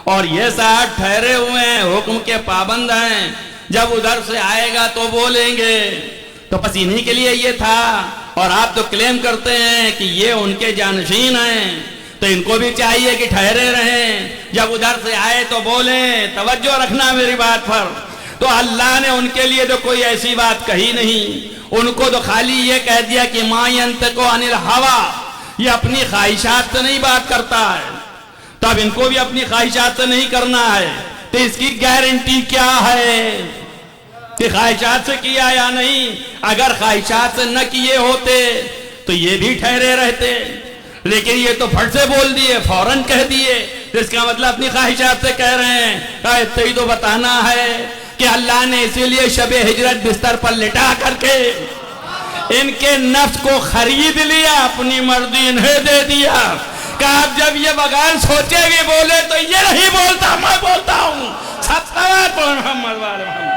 اور یہ صاحب ٹھہرے ہوئے ہیں، حکم کے پابند ہیں، جب ادھر سے آئے گا تو بولیں گے۔ تو بس انہی کے لیے یہ تھا، اور آپ تو کلیم کرتے ہیں کہ یہ ان کے جانشین ہیں، تو ان کو بھی چاہیے کہ ٹھہرے رہیں، جب ادھر سے آئے تو بولیں۔ توجہ رکھنا میری بات پر۔ تو اللہ نے ان کے لیے تو کوئی ایسی بات کہی نہیں، ان کو تو خالی یہ کہہ دیا کہ ما ینطق عن الہوی، یہ اپنی خواہشات سے نہیں بات کرتا ہے، تب ان کو بھی اپنی خواہشات سے نہیں کرنا ہے۔ تو اس کی گارنٹی کیا ہے کہ خواہشات سے کیا یا نہیں؟ اگر خواہشات سے نہ کیے ہوتے تو یہ بھی ٹھہرے رہتے، لیکن یہ تو پھٹ سے بول دیے، فوراً کہہ دیے، اس کا مطلب اپنی خواہشات سے کہہ رہے ہیں۔ اتنا ہی تو بتانا ہے کہ اللہ نے اسی لیے شب ہجرت بستر پر لٹا کر کے ان کے نفس کو خرید لیا، اپنی مرضی انہیں دے دیا کہ آپ جب یہ بغیر سوچے بھی بولے تو یہ نہیں بولتا، میں بولتا ہوں۔ سب صلوات پڑھیں محمد والے محمد۔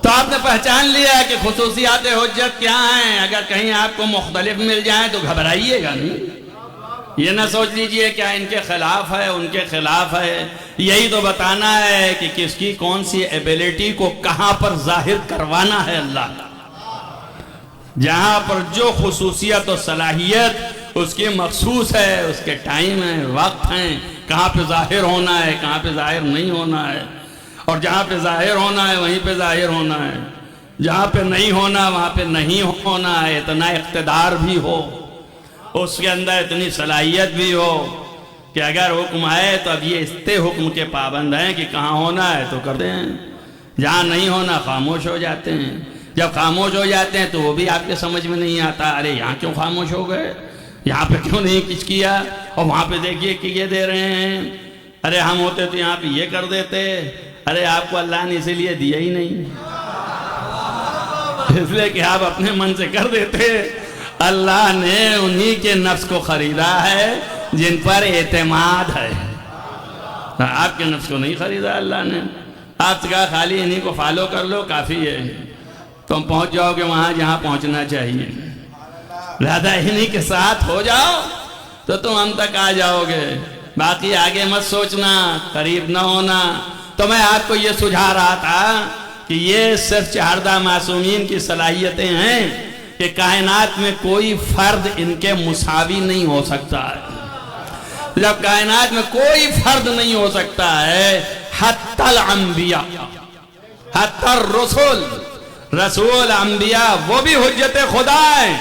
تو آپ نے پہچان لیا کہ خصوصیات حجت کیا ہیں۔ اگر کہیں آپ کو مختلف مل جائیں تو گھبرائیے گا نہیں، یہ نہ سوچ لیجئے کیا ان کے خلاف ہے، ان کے خلاف ہے۔ یہی تو بتانا ہے کہ کس کی کون سی ایبیلٹی کو کہاں پر ظاہر کروانا ہے اللہ کا، جہاں پر جو خصوصیت و صلاحیت اس کی مخصوص ہے، اس کے ٹائم ہیں، وقت ہیں، کہاں پہ ظاہر ہونا ہے، کہاں پہ ظاہر نہیں ہونا ہے، اور جہاں پہ ظاہر ہونا ہے وہیں پہ ظاہر ہونا ہے، جہاں پہ نہیں ہونا وہاں پہ نہیں ہونا ہے۔ اتنا اقتدار بھی ہو، اس کے اندر اتنی صلاحیت بھی ہو کہ اگر حکم آئے تو اب یہ استے حکم کے پابند ہیں کہ کہاں ہونا ہے تو کرتے ہیں، جہاں نہیں ہونا خاموش ہو جاتے ہیں۔ جب خاموش ہو جاتے ہیں تو وہ بھی آپ کے سمجھ میں نہیں آتا، ارے یہاں کیوں خاموش ہو گئے، یہاں پہ کیوں نہیں کچھ کیا، اور وہاں پہ دیکھیے کہ یہ دے رہے ہیں، ارے ہم ہوتے تو یہاں پہ یہ کر دیتے، ارے آپ کو اللہ نے اسی لیے دیا ہی نہیں، اس لیے کہ آپ اپنے من سے کر دیتے۔ اللہ نے انہی کے نفس کو خریدا ہے جن پر اعتماد ہے، آپ کے نفس کو نہیں خریدا اللہ نے۔ آپ سے کہا خالی انہی کو فالو کر لو کافی ہے، تم پہنچ جاؤ گے وہاں جہاں پہنچنا چاہیے، لہذا انہی کے ساتھ ہو جاؤ تو تم ہم تک آ جاؤ گے، باقی آگے مت سوچنا، قریب نہ ہونا۔ تو میں آپ کو یہ سجھا رہا تھا کہ یہ صرف چہاردہ معصومین کی صلاحیتیں ہیں کہ کائنات میں کوئی فرد ان کے مساوی نہیں ہو سکتا ہے۔ جب کائنات میں کوئی فرد نہیں ہو سکتا ہے، حتی الانبیاء، حتی الرسول، رسول انبیاء وہ بھی حجت خدا ہیں،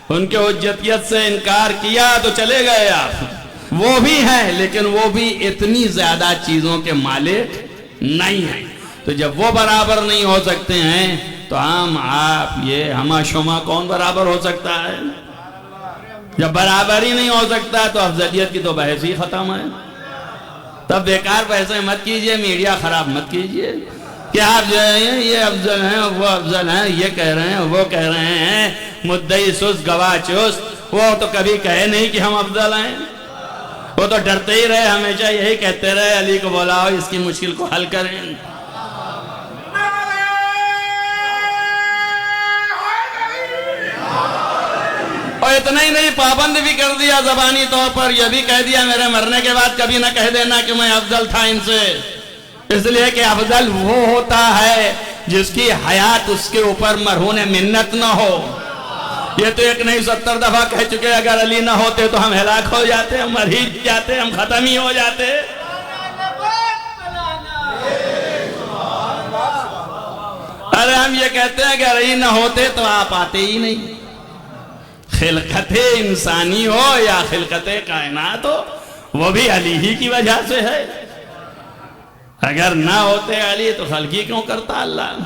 ان کے حجتیت سے انکار کیا تو چلے گئے آپ، وہ بھی ہیں لیکن وہ بھی اتنی زیادہ چیزوں کے مالک نہیں ہیں۔ تو جب وہ برابر نہیں ہو سکتے ہیں تو ہم آپ یہ ہما شما کون برابر ہو سکتا ہے؟ جب برابر ہی نہیں ہو سکتا تو افضلیت کی تو بحث ہی ختم ہے۔ تب بیکار پیسے مت کیجئے، میڈیا خراب مت کیجئے کہ آپ جو ہیں یہ افضل ہیں وہ افضل ہیں، یہ کہہ رہے ہیں وہ کہہ رہے ہیں، مدعی سست گواہ چست، وہ تو کبھی کہے نہیں کہ ہم افضل ہیں، وہ تو ڈرتے ہی رہے، ہمیشہ یہی کہتے رہے علی کو بلاؤ اس کی مشکل کو حل کریں۔ اور اتنا ہی نہیں، پابند بھی کر دیا زبانی طور پر، یہ بھی کہہ دیا میرے مرنے کے بعد کبھی نہ کہہ دینا کہ میں افضل تھا ان سے، اس لیے کہ افضل وہ ہوتا ہے جس کی حیات اس کے اوپر مرہون منت نہ ہو۔ یہ تو ایک نہیں 70 دفعہ کہہ چکے، اگر علی نہ ہوتے تو ہم ہلاک ہو جاتے، ہم مر ہی جاتے، ہم ختم ہی ہو جاتے۔ ارے ہم یہ کہتے ہیں کہ علی نہ ہوتے تو آپ آتے ہی نہیں، خلقت انسانی ہو یا خلقت کائنات ہو وہ بھی علی ہی کی وجہ سے ہے۔ اگر نہ ہوتے علی تو خلق ہی کیوں کرتا اللہ؟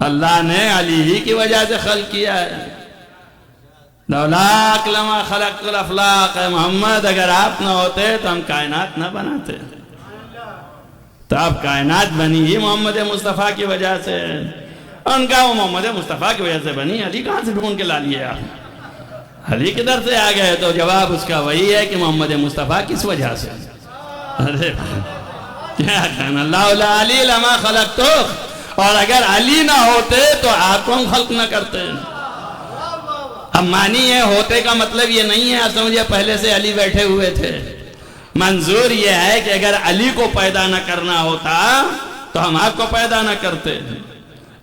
اللہ نے علی ہی کی وجہ سے خلق کیا ہے۔ لولاک لما خلقت الافلاق، اے محمد اگر آپ نہ ہوتے تو ہم کائنات نہ بناتے، تو اب کائنات بنی ہی محمد مصطفیٰ کی وجہ سے۔ ان کا وہ محمد مصطفیٰ کی وجہ سے بنی، علی کہاں سے ڈھونڈ کے لا لیے آپ؟ علی کدھر سے آ گئے؟ تو جواب اس کا وہی ہے کہ محمد مصطفیٰ کس وجہ سے۔ ارے کیا کہنا، لولا علی لما خلقتو، اور اگر علی نہ ہوتے تو آپ کو ہم خلق نہ کرتے۔ اب معنی ہے ہوتے کا مطلب یہ نہیں ہے آپ سمجھے پہلے سے علی بیٹھے ہوئے تھے، منظور یہ ہے کہ اگر علی کو پیدا نہ کرنا ہوتا تو ہم آپ کو پیدا نہ کرتے۔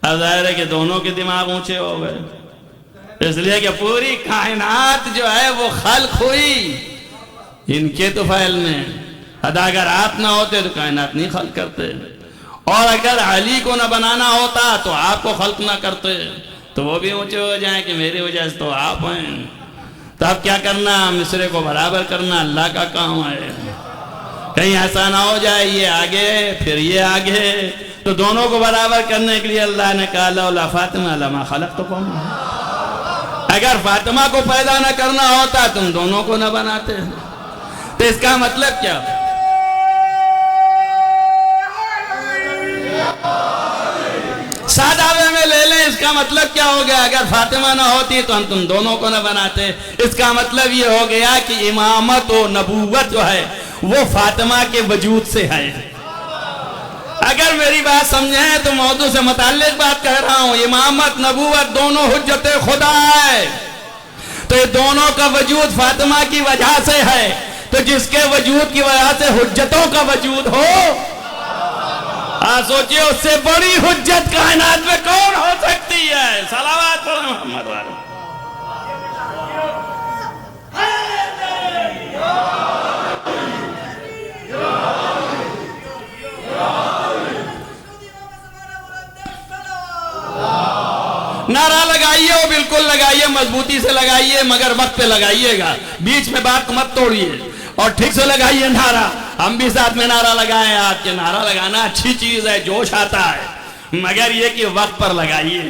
اب ظاہر ہے کہ دونوں کے دماغ اونچے ہو گئے، اس لیے کہ پوری کائنات جو ہے وہ خلق ہوئی ان کے طفیل میں۔ اگر آپ نہ ہوتے تو کائنات نہیں خلق کرتے، اور اگر علی کو نہ بنانا ہوتا تو آپ کو خلق نہ کرتے، تو وہ بھی اونچے ہو جائیں کہ میری وجہ سے تو آپ ہیں۔ تو اب کیا کرنا، مصرے کو برابر کرنا اللہ کا کام ہے۔ کہیں ایسا نہ ہو جائے یہ آگے پھر یہ آگے، تو دونوں کو برابر کرنے کے لیے اللہ نے کہا لولا فاطمہ لما خلقتکم، اگر فاطمہ کو پیدا نہ کرنا ہوتا تم دونوں کو نہ بناتے۔ تو اس کا مطلب کیا؟ سادہ میں لے لیں، اس کا مطلب کیا ہو گیا؟ اگر فاطمہ نہ ہوتی تو ہم تم دونوں کو نہ بناتے۔ اس کا مطلب یہ ہو گیا کہ امامت و نبوت جو ہے وہ فاطمہ کے وجود سے ہے۔ اگر میری بات سمجھیں تو موضوع سے متعلق بات کہہ رہا ہوں، امامت نبوت دونوں حجت خدا ہے، تو یہ دونوں کا وجود فاطمہ کی وجہ سے ہے، تو جس کے وجود کی وجہ سے حجتوں کا وجود ہو، سوچئے اس سے بڑی حجت کائنات میں کون ہو سکتی ہے؟ صلوات پر محمد والے۔ نعرہ لگائیے، وہ بالکل لگائیے، مضبوطی سے لگائیے، مگر وقت پہ لگائیے گا، بیچ میں بات مت توڑیے، اور ٹھیک سے لگائیے نعرہ۔ ہم بھی ساتھ میں نعرہ لگائیں، آپ کے نعرہ لگانا اچھی چیز ہے، جوش آتا ہے، مگر یہ کہ وقت پر لگائیے۔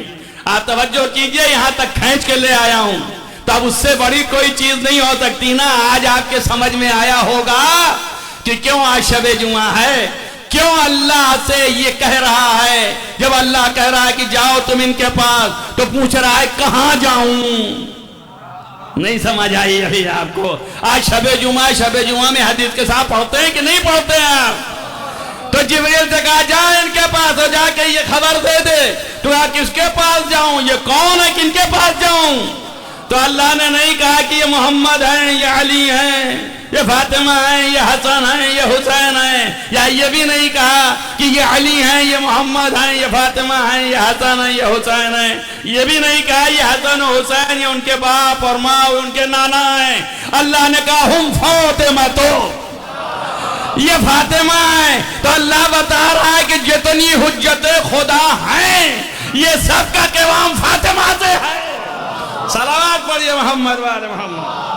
آپ توجہ کیجئے، یہاں تک کھینچ کے لے آیا ہوں، تو اب اس سے بڑی کوئی چیز نہیں ہو سکتی نا۔ آج آپ کے سمجھ میں آیا ہوگا کہ کیوں آج شب جمعہ ہے، کیوں اللہ سے یہ کہہ رہا ہے۔ جب اللہ کہہ رہا ہے کہ جاؤ تم ان کے پاس، تو پوچھ رہا ہے کہاں جاؤں؟ نہیں سمجھ آئی ابھی آپ کو؟ آج شب جمعہ میں حدیث کے ساتھ پڑھتے ہیں کہ نہیں پڑھتے ہیں آپ؟ تو جبریل سے کہا جا ان کے پاس ہو، جا کے یہ خبر دے دے۔ تو کہا کس کے پاس جاؤں، یہ کون ہے، کن کے پاس جاؤں؟ تو اللہ نے نہیں کہا کہ یہ محمد ہیں، یہ علی ہیں، یہ فاطمہ ہیں، یہ حسن ہیں، یہ حسین ہیں، یا یہ بھی نہیں کہا کہ یہ علی ہیں، یہ محمد ہیں، یہ فاطمہ ہیں، یہ حسن ہیں، یہ حسین ہیں، یہ بھی نہیں کہا یہ حسن و حسین یہ ان کے باپ اور ماں اور ان کے نانا ہیں۔ اللہ نے کہا ہم فاطمہ، تو یہ فاطمہ ہیں۔ تو اللہ بتا رہا ہے کہ جتنی حجت خدا ہیں یہ سب کا قیام فاطمہ سے ہے. صلوات پڑھیے محمد وآل محمد.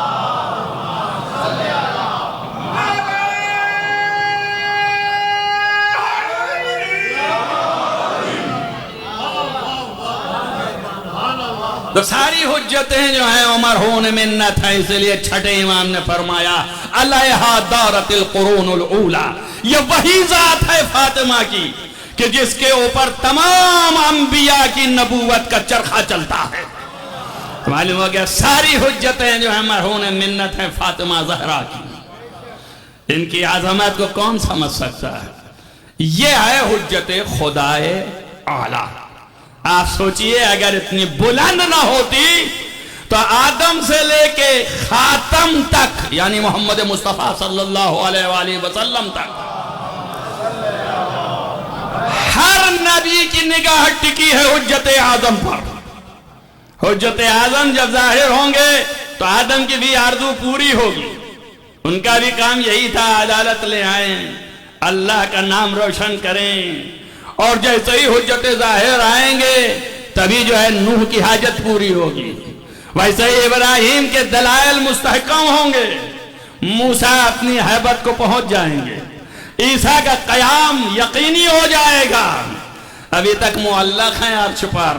تو ساری حجتیں جو ہیں مرہون منت ہیں، اس لیے چھٹے امام نے فرمایا علیہا دارت القرون الاولی. یہ وہی ذات ہے فاطمہ کی کہ جس کے اوپر تمام انبیاء کی نبوت کا چرخہ چلتا ہے. معلوم ہو گیا ساری حجتیں جو ہیں مرہون منت ہیں فاطمہ زہرا کی. ان کی عظمت کو کون سمجھ سکتا ہے؟ یہ ہے حجت خدائے اعلیٰ. آپ سوچئے اگر اتنی بلند نہ ہوتی تو آدم سے لے کے خاتم تک یعنی محمد مصطفیٰ صلی اللہ علیہ وآلہ وسلم تک ہر نبی کی نگاہ ٹکی ہے حجت اعظم پر. حجت اعظم جب ظاہر ہوں گے تو آدم کی بھی آرزو پوری ہوگی. ان کا بھی کام یہی تھا عدالت لے آئیں، اللہ کا نام روشن کریں. اور جیسے ہی حجت ظاہر آئیں گے تبھی جو ہے نوح کی حاجت پوری ہوگی. ویسے ہی ابراہیم کے دلائل مستحکم ہوں گے، موسیٰ اپنی حیبت کو پہنچ جائیں گے، عیسیٰ کا قیام یقینی ہو جائے گا. ابھی تک معلق ہیں عرش پر،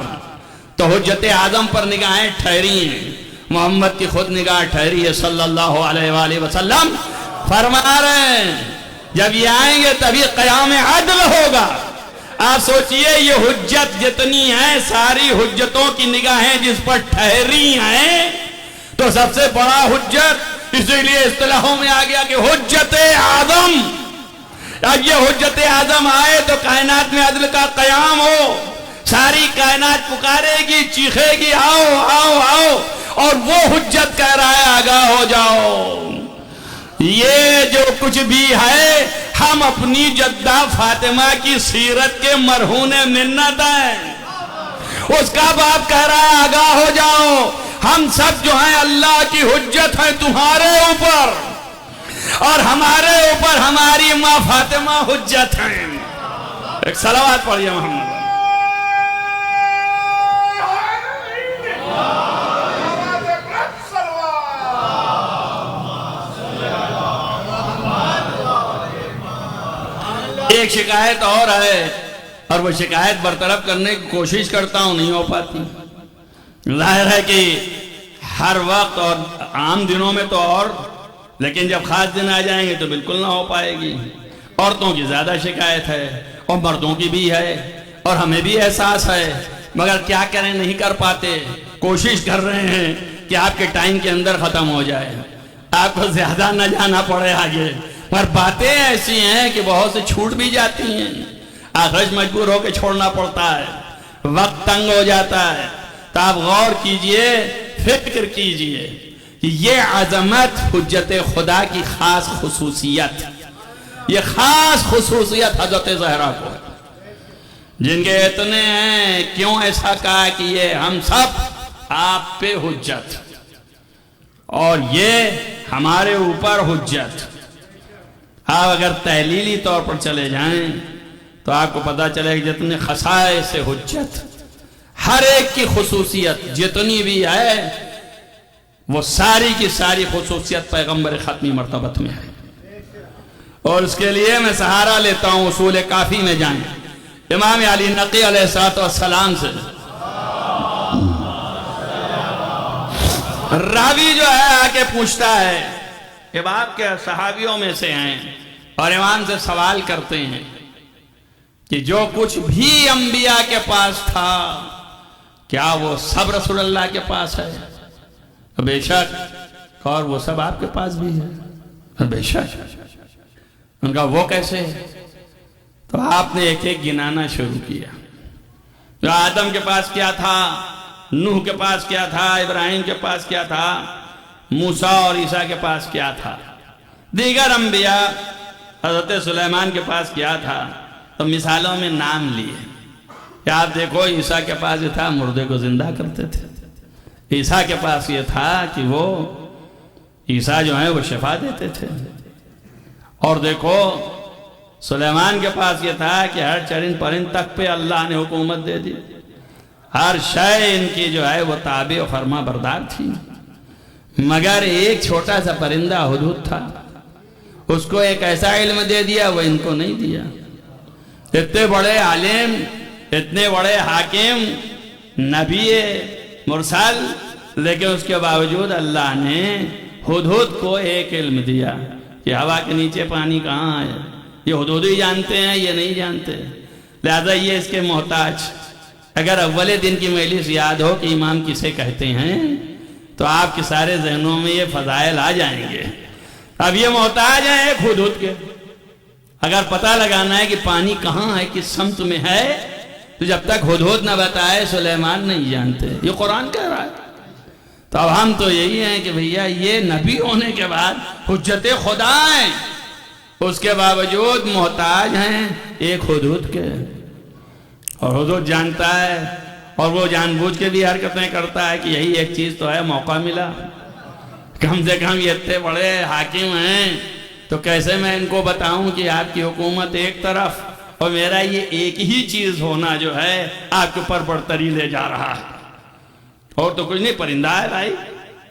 تو حجت اعظم پر نگاہیں ٹھہری ہیں. محمد کی خود نگاہ ٹھہری ہے صلی اللہ علیہ وآلہ وسلم. فرما رہے ہیں جب یہ آئیں گے تبھی قیام عدل ہوگا. آپ سوچئے یہ حجت جتنی ہیں ساری حجتوں کی نگاہیں جس پر ٹھہری ہیں تو سب سے بڑا حجت، اسی لیے اصطلاحوں میں آ گیا کہ حجت اعظم. اب یہ حجت اعظم آئے تو کائنات میں عدل کا قیام ہو. ساری کائنات پکارے گی، چیخے گی آؤ آؤ آؤ، اور وہ حجت کہہ رہا ہے آگاہ ہو جاؤ. یہ جو کچھ بھی ہے ہم اپنی جدہ فاطمہ کی سیرت کے مرہون منت ہیں. اس کا باپ کہہ رہا ہے آگاہ ہو جاؤ. ہم سب جو ہیں اللہ کی حجت ہیں تمہارے اوپر، اور ہمارے اوپر ہماری ماں فاطمہ حجت ہیں. ایک صلوات پڑھیے محمد. ایک شکایت اور ہے اور وہ شکایت برطرف کرنے کی کوشش کرتا ہوں، نہیں ہو پاتی. ظاہر ہے کہ ہر وقت اور عام دنوں میں تو اور، لیکن جب خاص دن آ جائیں گے تو بالکل نہ ہو پائے گی. عورتوں کی زیادہ شکایت ہے اور مردوں کی بھی ہے اور ہمیں بھی احساس ہے، مگر کیا کریں نہیں کر پاتے. کوشش کر رہے ہیں کہ آپ کے ٹائم کے اندر ختم ہو جائے، آپ کو زیادہ نہ جانا پڑے آگے. پر باتیں ایسی ہیں کہ بہت سے چھوٹ بھی جاتی ہیں، آخرش مجبور ہو کے چھوڑنا پڑتا ہے، وقت تنگ ہو جاتا ہے. تو آپ غور کیجئے، فکر کیجئے کہ یہ عظمت حجت خدا کی خاص خصوصیت، یہ خاص خصوصیت حضرت زہرا کو ہے. جن کے اتنے ہیں کیوں ایسا کہا کہ یہ ہم سب آپ پہ حجت اور یہ ہمارے اوپر حجت. آپ اگر تحلیلی طور پر چلے جائیں تو آپ کو پتا چلے کہ جتنے خصائص حجت، ہر ایک کی خصوصیت جتنی بھی ہے وہ ساری کی ساری خصوصیت پیغمبر ختمی مرتبت میں ہے. اور اس کے لیے میں سہارا لیتا ہوں اصول کافی میں جائیں امام علی نقی علیہ السلام سے. راوی جو ہے آ کے پوچھتا ہے، اب آپ کے صحابیوں میں سے ہیں اور امام سے سوال کرتے ہیں کہ جو کچھ بھی انبیاء کے پاس تھا کیا وہ سب رسول اللہ کے پاس ہے؟ بے شک. اور وہ سب آپ کے پاس بھی ہے؟ بے شک. ان کا وہ کیسے؟ تو آپ نے ایک ایک گنانا شروع کیا. جو آدم کے پاس کیا تھا، نوح کے پاس کیا تھا، ابراہیم کے پاس کیا تھا، موسیٰ اور عیسیٰ کے پاس کیا تھا، دیگر انبیاء حضرت سلیمان کے پاس کیا تھا. تو مثالوں میں نام لیے کہ آپ دیکھو عیسیٰ کے پاس یہ تھا مردے کو زندہ کرتے تھے، عیسیٰ کے پاس یہ تھا کہ وہ عیسیٰ جو ہیں وہ شفا دیتے تھے، اور دیکھو سلیمان کے پاس یہ تھا کہ ہر چرند پرند تک پہ اللہ نے حکومت دے دی. ہر شے ان کی جو ہے وہ تابع و فرما بردار تھی، مگر ایک چھوٹا سا پرندہ ہدہد تھا، اس کو ایک ایسا علم دے دیا وہ ان کو نہیں دیا۔ اتنے بڑے عالم، اتنے بڑے حاکم، نبی مرسل، لیکن اس کے باوجود اللہ نے ہدہد کو ایک علم دیا کہ ہوا کے نیچے پانی کہاں ہے۔ یہ ہدہد ہی جانتے ہیں، یہ نہیں جانتے، لہذا یہ اس کے محتاج۔ اگر اول دن کی مجلس یاد ہو کہ امام کسے کہتے ہیں تو آپ کے سارے ذہنوں میں یہ فضائل آ جائیں گے۔ اب یہ محتاج ہیں ایک ہدہد کے، اگر پتہ لگانا ہے کہ پانی کہاں ہے، کس سمت میں ہے، تو جب تک ہدہد نہ بتائے سلیمان نہیں جانتے۔ یہ قرآن کہہ رہا ہے۔ تو اب ہم تو یہی ہیں کہ بھئیہ یہ نبی ہونے کے بعد حجت خدا ہیں، اس کے باوجود محتاج ہیں ایک ہدہد کے، اور ہدہد جانتا ہے، اور وہ جان بوجھ کے بھی حرکتیں کرتا ہے کہ یہی ایک چیز تو ہے، موقع ملا، کم سے کم یہ اتنے بڑے حاکم ہیں تو کیسے میں ان کو بتاؤں کہ آپ کی حکومت ایک طرف اور میرا یہ ایک ہی چیز ہونا جو ہے آپ کے اوپر برتری لے جا رہا ہے۔ اور تو کچھ نہیں، پرندہ ہے بھائی،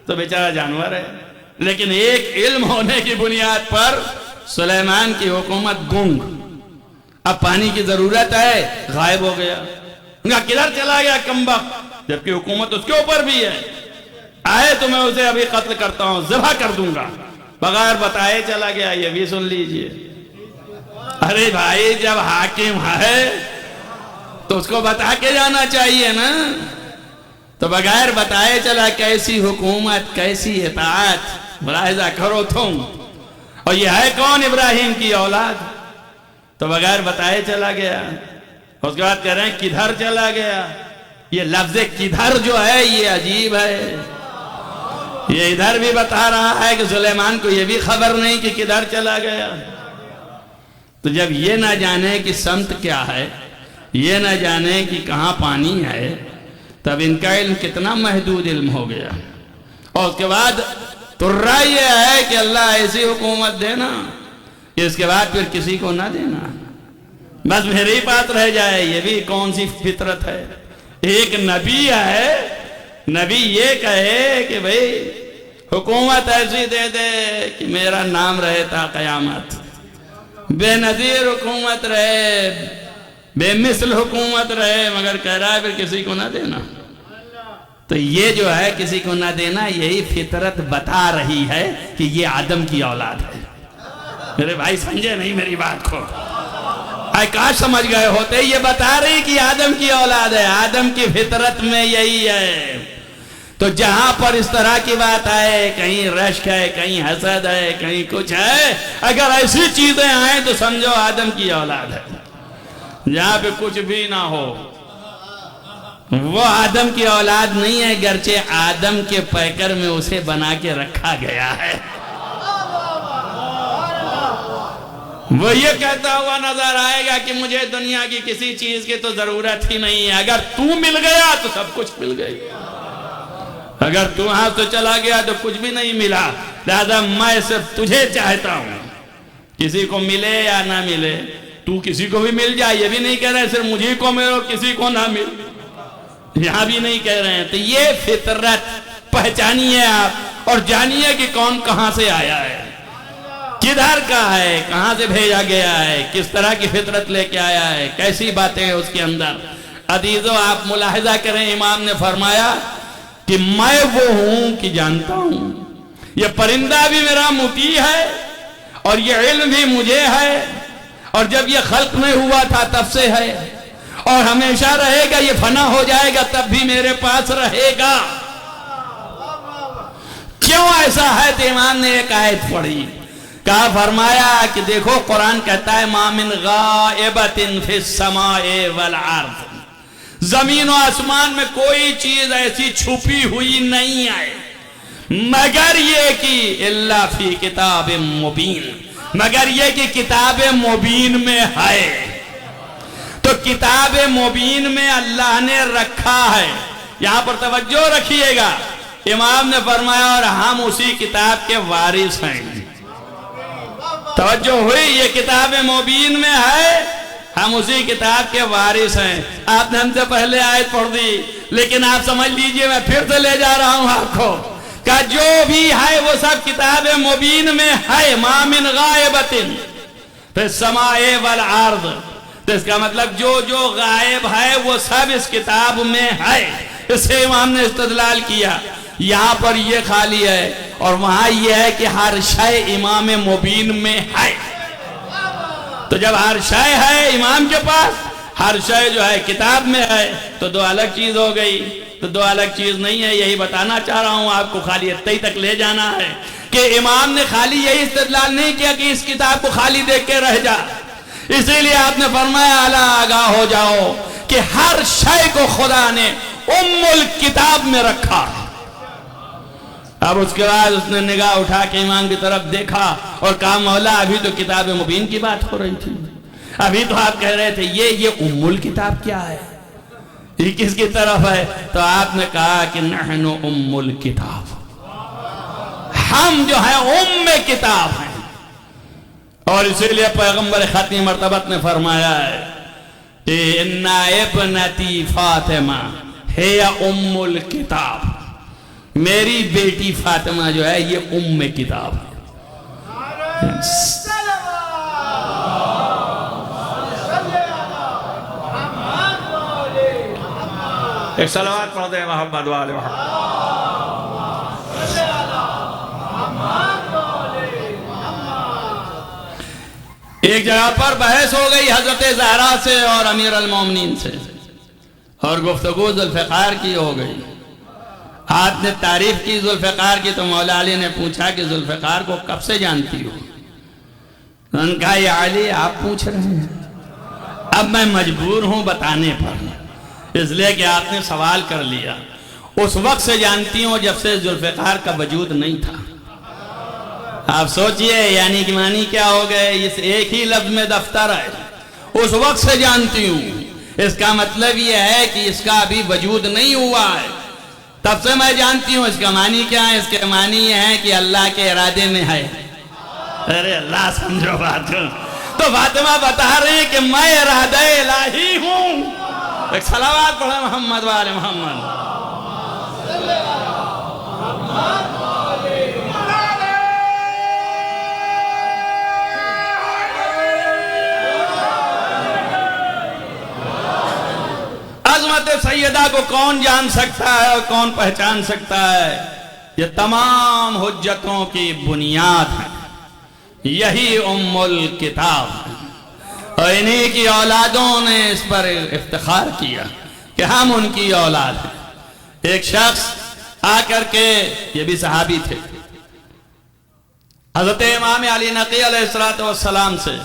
تو بیچارہ جانور ہے، لیکن ایک علم ہونے کی بنیاد پر سلیمان کی حکومت گنگ، اب پانی کی ضرورت ہے، غائب ہو گیا، انہا کدھر چلا گیا کمبخت، جبکہ حکومت اس کے اوپر بھی ہے، آئے تو میں اسے ابھی قتل کرتا ہوں، ذبح کر دوں گا، بغیر بتائے چلا گیا۔ یہ بھی سن لیجئے، ارے بھائی جب حاکم ہے تو اس کو بتا کے جانا چاہیے نا، تو بغیر بتائے چلا، کیسی حکومت، کیسی اطاعت، ملاحظہ کرو تم، اور یہ ہے کون؟ ابراہیم کی اولاد، تو بغیر بتائے چلا گیا۔ اس کے بعد کہہ رہے ہیں کدھر چلا گیا، یہ لفظ کدھر جو ہے یہ عجیب ہے، یہ ادھر بھی بتا رہا ہے کہ سلیمان کو یہ بھی خبر نہیں کہ کدھر چلا گیا۔ تو جب یہ نہ جانے کہ سمت کیا ہے، یہ نہ جانے کہ کہاں پانی ہے، تب ان کا علم کتنا محدود علم ہو گیا۔ اور اس کے بعد ترہ یہ ہے کہ اللہ ایسی حکومت دینا کہ اس کے بعد پھر کسی کو نہ دینا، بس میری بات رہ جائے۔ یہ بھی کون سی فطرت ہے؟ ایک نبی ہے، نبی یہ کہے کہ بھئی حکومت ایسی دے دے کہ میرا نام رہے تا قیامت، بے نظیر حکومت رہے، بے مثل حکومت رہے، مگر کہہ رہا ہے پھر کسی کو نہ دینا۔ تو یہ جو ہے کسی کو نہ دینا، یہی فطرت بتا رہی ہے کہ یہ آدم کی اولاد ہے۔ میرے بھائی سمجھے نہیں میری بات کو؟ کاش سمجھ گئے ہوتے، یہ بتا رہی کہ آدم کی اولاد ہے، آدم کی فطرت میں یہی ہے۔ تو جہاں پر اس طرح کی بات آئے، کہیں رشک ہے، کہیں حسد ہے، کہیں کچھ ہے، اگر ایسی چیزیں آئیں تو سمجھو آدم کی اولاد ہے۔ جہاں پہ کچھ بھی نہ ہو، وہ آدم کی اولاد نہیں ہے، گرچہ آدم کے پیکر میں اسے بنا کے رکھا گیا ہے۔ وہ یہ کہتا ہوا نظر آئے گا کہ مجھے دنیا کی کسی چیز کی تو ضرورت ہی نہیں ہے، اگر تو مل گیا تو سب کچھ مل گئی، اگر تو ہاں تو چلا گیا تو کچھ بھی نہیں ملا، لہذا میں صرف تجھے چاہتا ہوں، کسی کو ملے یا نہ ملے، تو کسی کو بھی مل جائے، یہ بھی نہیں کہہ رہے صرف مجھے کو ملے اور کسی کو نہ مل، یہاں بھی نہیں کہہ رہے ہیں۔ تو یہ فطرت پہچانیے آپ، اور جانیے کہ کون کہاں سے آیا ہے، کدھر کا ہے، کہاں سے بھیجا گیا ہے، کس طرح کی فطرت لے کے آیا ہے، کیسی باتیں ہیں اس کے اندر۔ عزیزو آپ ملاحظہ کریں، امام نے فرمایا کہ میں وہ ہوں کہ جانتا ہوں، یہ پرندہ بھی میرا مطیع ہے اور یہ علم بھی مجھے ہے، اور جب یہ خلق میں ہوا تھا تب سے ہے، اور ہمیشہ رہے گا، یہ فنا ہو جائے گا تب بھی میرے پاس رہے گا۔ کیوں ایسا ہے؟ تو امام نے ایک آیت پڑھی، کہا فرمایا کہ دیکھو قرآن کہتا ہے ما من غائبت فی السماء والارض، زمین و آسمان میں کوئی چیز ایسی چھپی ہوئی نہیں ہے مگر یہ کہ الا فی کتاب مبین، مگر یہ کہ کتاب مبین میں ہے۔ تو کتاب مبین میں اللہ نے رکھا ہے، یہاں پر توجہ رکھیے گا، امام نے فرمایا اور ہم اسی کتاب کے وارث ہیں۔ توجہ ہوئی، یہ کتاب مبین میں ہے ہم اسی کتاب کے وارث ہیں. آپ نے ہم سے پہلے آیت پڑھ دی، لیکن آپ سمجھ لیجئے میں پھر سے لے جا رہا ہوں آپ کو کہ جو بھی ہے وہ سب کتاب مبین میں ہے. ما من غائبۃ فی السماء والارض. تو اس کا مطلب جو غائب ہے وہ سب اس کتاب میں ہے. اس سے امام نے استدلال کیا. یہاں پر یہ خالی ہے اور وہاں یہ ہے کہ ہر شے امام مبین میں ہے. تو جب ہر شے ہے امام کے پاس، ہر شے جو ہے کتاب میں ہے، تو دو الگ چیز ہو گئی. تو دو الگ چیز نہیں ہے. یہی بتانا چاہ رہا ہوں آپ کو، خالی اتنے تک لے جانا ہے کہ امام نے خالی یہی استدلال نہیں کیا کہ اس کتاب کو خالی دیکھ کے رہ جا. اسی لیے آپ نے فرمایا الا آگاہ ہو جاؤ کہ ہر شے کو خدا نے ام الکتاب میں رکھا. اب اس کے بعد اس نے نگاہ اٹھا کے امام کی طرف دیکھا اور کہا مولا ابھی تو کتاب مبین کی بات ہو رہی تھی، ابھی تو آپ کہہ رہے تھے یہ ام الکتاب کیا ہے، یہ کس کی طرف ہے؟ تو آپ نے کہا کہ نحن ام الکتاب، ہم جو ہے ام کتاب ہیں. اور اسی لیے پیغمبر ختمی مرتبت نے فرمایا ہے کہ ان ابنتی فاطمہ ہے ام الکتاب، میری بیٹی فاطمہ جو ہے یہ ام کتاب ہے. ایک صلوات پڑھ دیں محمد و آل محمد. ایک جگہ پر بحث ہو گئی حضرت زہرا سے اور امیر المومنین سے، اور گفتگو ذوالفقار کی ہو گئی. آپ نے تعریف کی ذوالفقار کی تو مولا علی نے پوچھا کہ ذوالفقار کو کب سے جانتی ہو؟ انہوں نے کہا یا علی آپ پوچھ رہے ہیں، اب میں مجبور ہوں بتانے پر، اس لیے کہ آپ نے سوال کر لیا. اس وقت سے جانتی ہوں جب سے ذوالفقار کا وجود نہیں تھا. آپ سوچئے یعنی کہ معنی کیا ہو گئے؟ اس ایک ہی لفظ میں دفتر ہے. اس وقت سے جانتی ہوں، اس کا مطلب یہ ہے کہ اس کا ابھی وجود نہیں ہوا ہے، تب سے میں جانتی ہوں. اس کا معنی کیا ہے؟ اس کے معنی یہ ہے کہ اللہ کے ارادے میں ہے. ارے اللہ سمجھو بات. تو فاطمہ بتا رہی ہے کہ میں ارادہ الہی ہوں. ایک صلوات پڑھیں محمد و آل محمد. عظمت سیدہ کو کون جان سکتا ہے اور کون پہچان سکتا ہے؟ یہ تمام حجتوں کی بنیاد ہے. یہی ام الکتاب ہے. اور انہی کی اولادوں نے اس پر افتخار کیا کہ ہم ان کی اولاد ہیں. ایک شخص آ کر کے، یہ بھی صحابی تھے، حضرت امام علی نقی علیہ السلام سے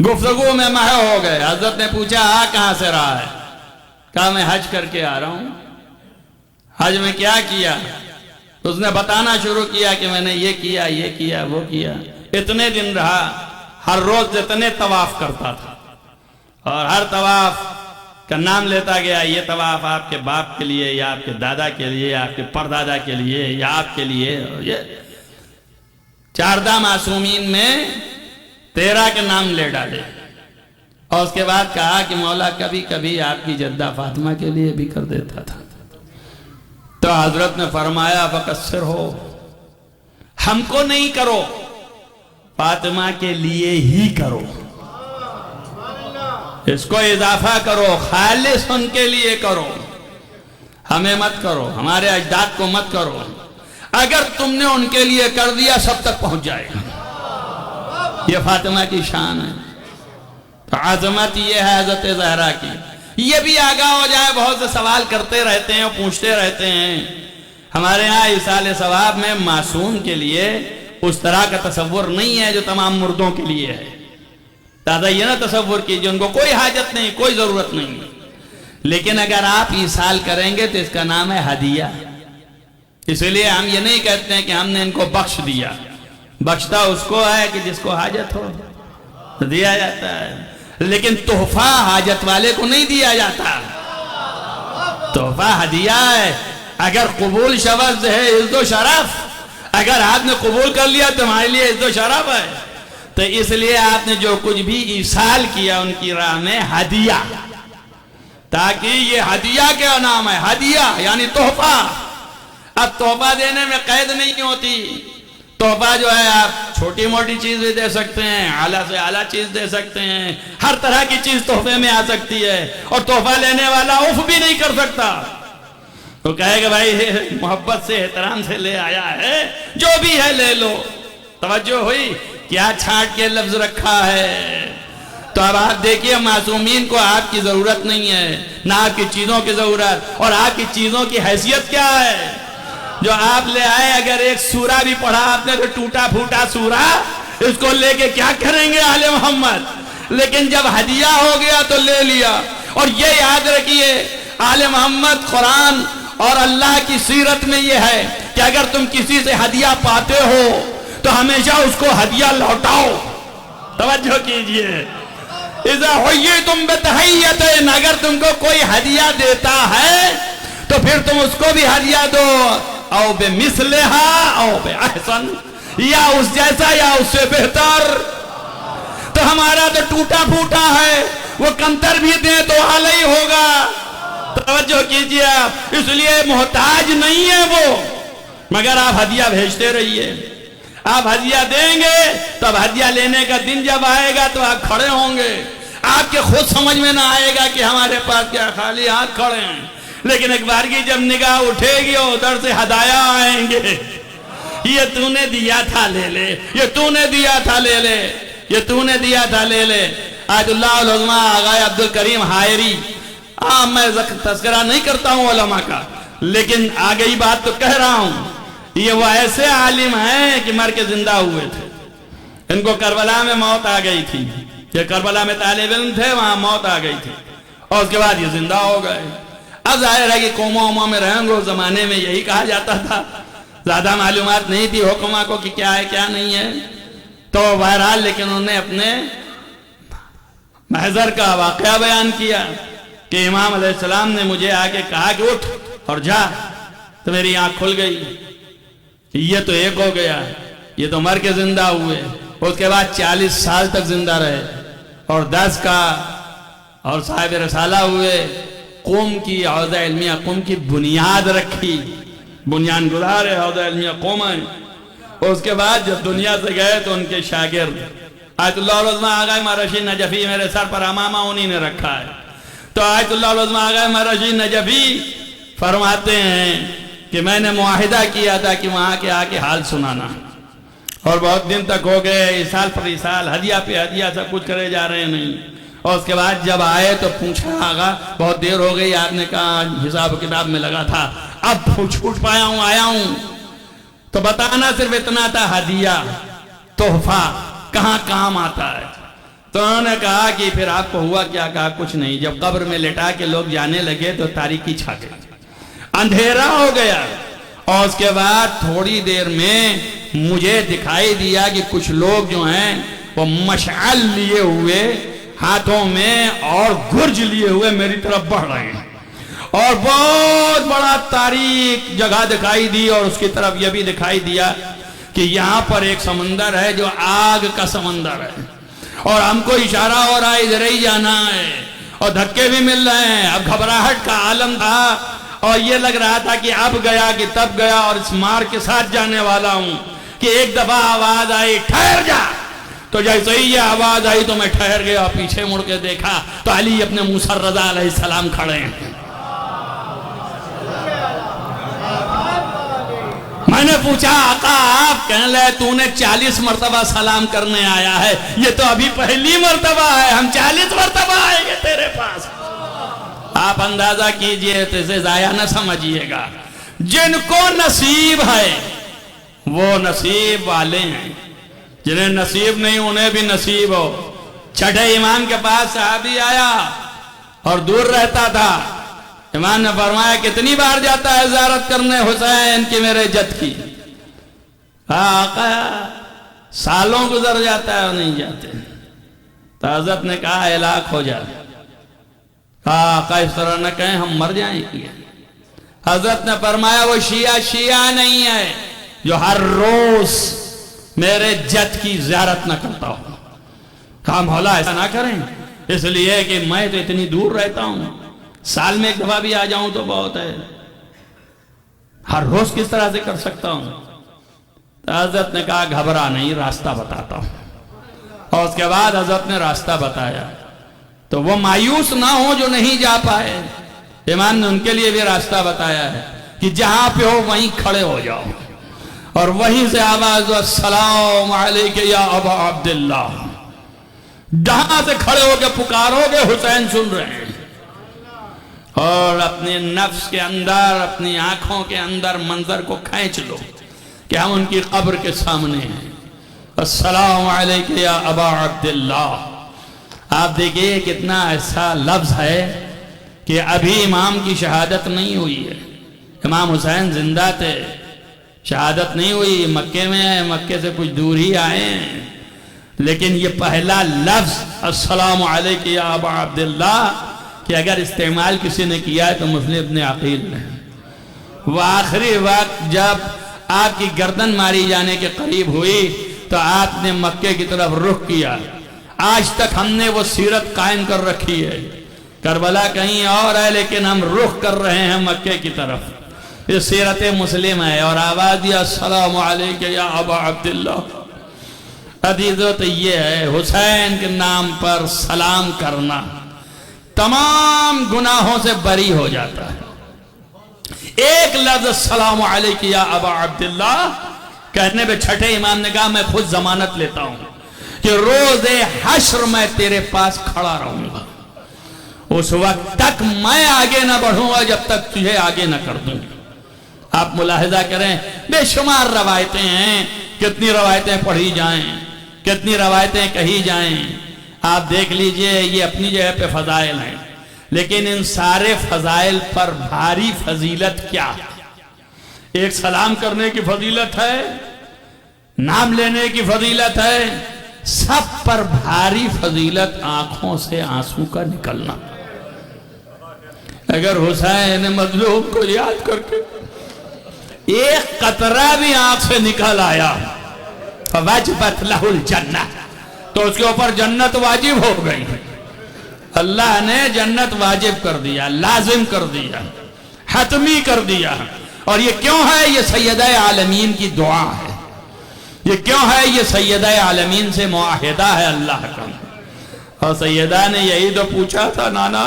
گفتگو میں مہر ہو گئے. حضرت نے پوچھا آ کہاں سے رہا ہے؟ کہا میں حج کر کے آ رہا ہوں. حج میں کیا کیا؟ اس نے بتانا شروع کیا کہ میں نے یہ کیا، یہ کیا، وہ کیا. اتنے دن رہا، ہر روز اتنے طواف کرتا تھا اور ہر طواف کا نام لیتا گیا. یہ طواف آپ کے باپ کے لیے، یا آپ کے دادا کے لیے، یا آپ کے پردادا کے لیے، یا آپ کے لیے. یہ 14 معصومین میں 13 کے نام لے ڈالے. اور اس کے بعد کہا کہ مولا کبھی کبھی آپ کی جدہ فاطمہ کے لیے بھی کر دیتا تھا. تو حضرت نے فرمایا فقصر ہو، ہم کو نہیں کرو، فاطمہ کے لیے ہی کرو. اس کو اضافہ کرو، خالص ان کے لیے کرو، ہمیں مت کرو، ہمارے اجداد کو مت کرو. اگر تم نے ان کے لیے کر دیا سب تک پہنچ جائے گا. یہ فاطمہ کی شان ہے. تو عظمت یہ ہے حضرت زہرا کی. یہ بھی آگاہ ہو جائے، بہت سے سوال کرتے رہتے ہیں، پوچھتے رہتے ہیں. ہمارے ہاں ایصال ثواب میں معصوم کے لیے اس طرح کا تصور نہیں ہے جو تمام مردوں کے لیے ہے. دادا یہ نہ تصور کیجئے ان کو کوئی حاجت نہیں، کوئی ضرورت نہیں. لیکن اگر آپ ایصال کریں گے تو اس کا نام ہے ہدیہ. اس لیے ہم یہ نہیں کہتے ہیں کہ ہم نے ان کو بخش دیا. بخشتا اس کو ہے کہ جس کو حاجت ہو دیا جاتا ہے، لیکن تحفہ حاجت والے کو نہیں دیا جاتا. تحفہ ہدیہ ہے. اگر قبول شوز ہے عزت و شرف، اگر آپ نے قبول کر لیا تمہارے لیے عزت و شرف ہے. تو اس لیے آپ نے جو کچھ بھی ایصال کیا ان کی راہ میں ہدیہ، تاکہ یہ ہدیہ کیا نام ہے؟ ہدیہ یعنی تحفہ. اب تحفہ دینے میں قید نہیں ہوتی. تحفہ جو ہے آپ چھوٹی موٹی چیز بھی دے سکتے ہیں، اعلیٰ سے اعلیٰ چیز دے سکتے ہیں، ہر طرح کی چیز تحفے میں آ سکتی ہے. اور تحفہ لینے والا اف بھی نہیں کر سکتا. تو کہے کہ بھائی محبت سے احترام سے لے آیا ہے، جو بھی ہے لے لو. توجہ ہوئی؟ کیا چھانٹ کے لفظ رکھا ہے. تو اب آپ دیکھیے معصومین کو آپ کی ضرورت نہیں ہے، نہ آپ کی چیزوں کی ضرورت. اور آپ کی چیزوں کی حیثیت کیا ہے جو آپ لے آئے؟ اگر ایک سورہ بھی پڑھا آپ نے تو ٹوٹا پھوٹا سورہ، اس کو لے کے کیا کریں گے آل محمد؟ لیکن جب ہدیہ ہو گیا تو لے لیا. اور یہ یاد رکھیے آل محمد قرآن اور اللہ کی سیرت میں یہ ہے کہ اگر تم کسی سے ہدیہ پاتے ہو تو ہمیشہ اس کو ہدیہ لوٹاؤ. توجہ کیجئے. اذا حییتم بتحیۃ، اگر تم کو کوئی ہدیہ دیتا ہے تو پھر تم اس کو بھی ہدیہ دو. او بمثلہا او باحسن، یا اس جیسا یا اس سے بہتر. تو ہمارا تو ٹوٹا پھوٹا ہے، وہ کنتر بھی دیں تو اعلی ہی ہوگا. توجہ کیجئے آپ. اس لیے محتاج نہیں ہے وہ، مگر آپ ہدیہ بھیجتے رہیے. آپ ہدیہ دیں گے تب ہدیہ لینے کا دن جب آئے گا تو آپ کھڑے ہوں گے. آپ کے خود سمجھ میں نہ آئے گا کہ ہمارے پاس کیا خالی ہاتھ کھڑے ہیں. لیکن ایک بار کی جب نگاہ اٹھے گی اور ادھر سے ہدایا آئیں گے، یہ تو نے دیا تھا لے لے، یہ تو نے دیا تھا لے لے، یہ تو نے دیا تھا لے لے. آیت اللہ العظمہ آغا عبدالکریم حائری، میں تذکرہ نہیں کرتا ہوں علماء کا، لیکن آگئی بات تو کہہ رہا ہوں. یہ وہ ایسے عالم ہیں کہ مر کے زندہ ہوئے تھے. ان کو کربلا میں موت آ گئی تھی. یہ کربلا میں طالب علم تھے، وہاں موت آ گئی تھی اور اس کے بعد یہ زندہ ہو گئے. اب ظاہر ہے کہ قوموں میں رہیں گے، اس زمانے میں یہی کہا جاتا تھا. زیادہ معلومات نہیں تھی حکمہ کو کہ کیا ہے کیا نہیں ہے. تو بہرحال لیکن انہوں نے اپنے محضر کا واقعہ بیان کیا کہ امام علیہ السلام نے مجھے آگے کہا کہ اٹھ اور جا، تو میری آنکھ کھل گئی. یہ تو ایک ہو گیا، یہ تو مر کے زندہ ہوئے. اس کے بعد 40 سال تک زندہ رہے اور 10 کا اور صاحب رسالہ ہوئے. قوم کی حوزہ علمیہ قوم کی بنیاد رکھی، بنیان گزار حوزہ علمیہ قوم ہے. اس کے بعد جب دنیا سے گئے تو ان کے شاگرد آیت اللہ العظمہ آغا مرشید نجفی، میرے سر پر امامہ انہی نے رکھا ہے. تو آیت اللہ العظمہ آغا مرشید نجفی فرماتے ہیں کہ میں نے معاہدہ کیا تھا کہ وہاں کے آکے حال سنانا، اور بہت دن تک ہو گئے، اسال پر اسال، ہدیہ پہ ہدیہ سب کچھ کرے جا رہے نہیں. اور اس کے بعد جب آئے تو پوچھا آگا بہت دیر ہو گئی، آپ نے کہا حساب و کتاب میں لگا تھا، اب چھوٹ پایا ہوں آیا ہوں. تو بتانا صرف اتنا تھا ہدیہ تحفہ کہاں کام آتا ہے. تو انہوں نے کہا کہ پھر آپ کو ہوا کیا؟ کہا کچھ نہیں. جب قبر میں لٹا کے لوگ جانے لگے تو تاریکی چھا گئی، اندھیرا ہو گیا. اور اس کے بعد تھوڑی دیر میں مجھے دکھائی دیا کہ کچھ لوگ جو ہیں وہ مشعل لیے ہوئے ہاتھوں میں اور گرج لیے ہوئے میری طرف بڑھ رہے ہیں. اور بہت بڑا تاریک جگہ دکھائی دی، اور اس کی طرف یہ بھی دکھائی دیا کہ یہاں پر ایک سمندر ہے جو آگ کا سمندر ہے، اور ہم کو اشارہ ہو رہا ہے ادھر ہی جانا ہے، اور دھکے بھی مل رہے ہیں. اب گھبراہٹ کا عالم تھا اور یہ لگ رہا تھا کہ اب گیا کہ تب گیا، اور اس مار کے ساتھ جانے والا ہوں کہ ایک دفعہ آواز آئی ٹھہر جا. تو جیسے ہی یہ آواز آئی تو میں ٹھہر گیا، پیچھے مڑ کے دیکھا تو علی اپنے موسیٰ رضا علیہ السلام کھڑے ہیں. میں نے پوچھا آقا آپ؟ کہنے لگے تو نے 40 مرتبہ سلام کرنے آیا ہے، یہ تو ابھی پہلی مرتبہ ہے، ہم 40 مرتبہ آئیں گے تیرے پاس. آپ اندازہ کیجئے تو اسے ضائع نہ سمجھیے گا. جن کو نصیب ہے وہ نصیب والے ہیں، جنہیں نصیب نہیں انہیں بھی نصیب ہو. چھٹے امام کے پاس صحابی آیا اور دور رہتا تھا. امام نے فرمایا کتنی بار جاتا ہے زیارت کرنے حسین کی میرے جد کی؟ آقا سالوں گزر جاتا ہے اور نہیں جاتے. تو حضرت نے کہا ہلاک ہو جائے. آقا اس طرح نہ کہیں ہم مر جائیں گے. حضرت نے فرمایا وہ شیعہ نہیں ہے جو ہر روز میرے جد کی زیارت نہ کرتا ہو. کہا مولا ایسا نہ کریں، اس لیے کہ میں تو اتنی دور رہتا ہوں، سال میں ایک دفعہ بھی آ جاؤں تو بہت ہے، ہر روز کس طرح سے کر سکتا ہوں؟ تو حضرت نے کہا گھبرا نہیں، راستہ بتاتا ہوں. اور اس کے بعد حضرت نے راستہ بتایا تو وہ مایوس نہ ہو جو نہیں جا پائے. امام نے ان کے لیے بھی راستہ بتایا ہے کہ جہاں پہ ہو وہیں کھڑے ہو جاؤ اور وہیں سے آواز السلام علیک یا ابا عبداللہ، جہاں سے کھڑے ہو کے پکارو گے حسین سن رہے ہیں. اور اپنے نفس کے اندر، اپنی آنکھوں کے اندر منظر کو کھینچ لو کہ ہم ان کی قبر کے سامنے ہیں. السلام علیک یا ابا عبداللہ. آپ دیکھئے کتنا ایسا لفظ ہے کہ ابھی امام کی شہادت نہیں ہوئی ہے، امام حسین زندہ تھے، شہادت نہیں ہوئی، مکے میں ہیں، مکے سے کچھ دور ہی آئے ہیں، لیکن یہ پہلا لفظ السلام علیک یا ابا عبداللہ کہ اگر استعمال کسی نے کیا ہے تو مسلم ابن عقیل نے. وہ آخری وقت جب آپ کی گردن ماری جانے کے قریب ہوئی تو آپ نے مکے کی طرف رخ کیا. آج تک ہم نے وہ سیرت قائم کر رکھی ہے، کربلا کہیں اور ہے لیکن ہم رخ کر رہے ہیں مکے کی طرف. یہ سیرت مسلم ہے. اور آواز دیا السلام علیک یا ابا عبداللہ. عزیزو تو یہ ہے حسین کے نام پر سلام کرنا تمام گناہوں سے بری ہو جاتا ہے. ایک لفظ السلام علیک یا ابا عبداللہ کہنے پہ چھٹے امام نے کہا میں خود ضمانت لیتا ہوں کہ روز حشر میں تیرے پاس کھڑا رہوں گا، اس وقت تک میں آگے نہ بڑھوں گا جب تک تجھے آگے نہ کر دوں. آپ ملاحظہ کریں بے شمار روایتیں ہیں، کتنی روایتیں پڑھی جائیں، کتنی روایتیں کہی جائیں. آپ دیکھ لیجئے یہ اپنی جگہ پہ فضائل ہیں، لیکن ان سارے فضائل پر بھاری فضیلت کیا؟ ایک سلام کرنے کی فضیلت ہے، نام لینے کی فضیلت ہے، سب پر بھاری فضیلت آنکھوں سے آنسو کا نکلنا. اگر حسین مظلوم کو یاد کر کے ایک قطرہ بھی آنکھ سے نکل آیا فوجبت لہ الجنہ، تو اس کے اوپر جنت واجب ہو گئی. اللہ نے جنت واجب کر دیا، لازم کر دیا، حتمی کر دیا. اور یہ کیوں ہے؟ یہ سیدہ عالمین کی دعا ہے. یہ کیوں ہے؟ یہ سیدہ عالمین سے معاہدہ ہے اللہ کا. اور سیدہ نے یہی تو پوچھا تھا نانا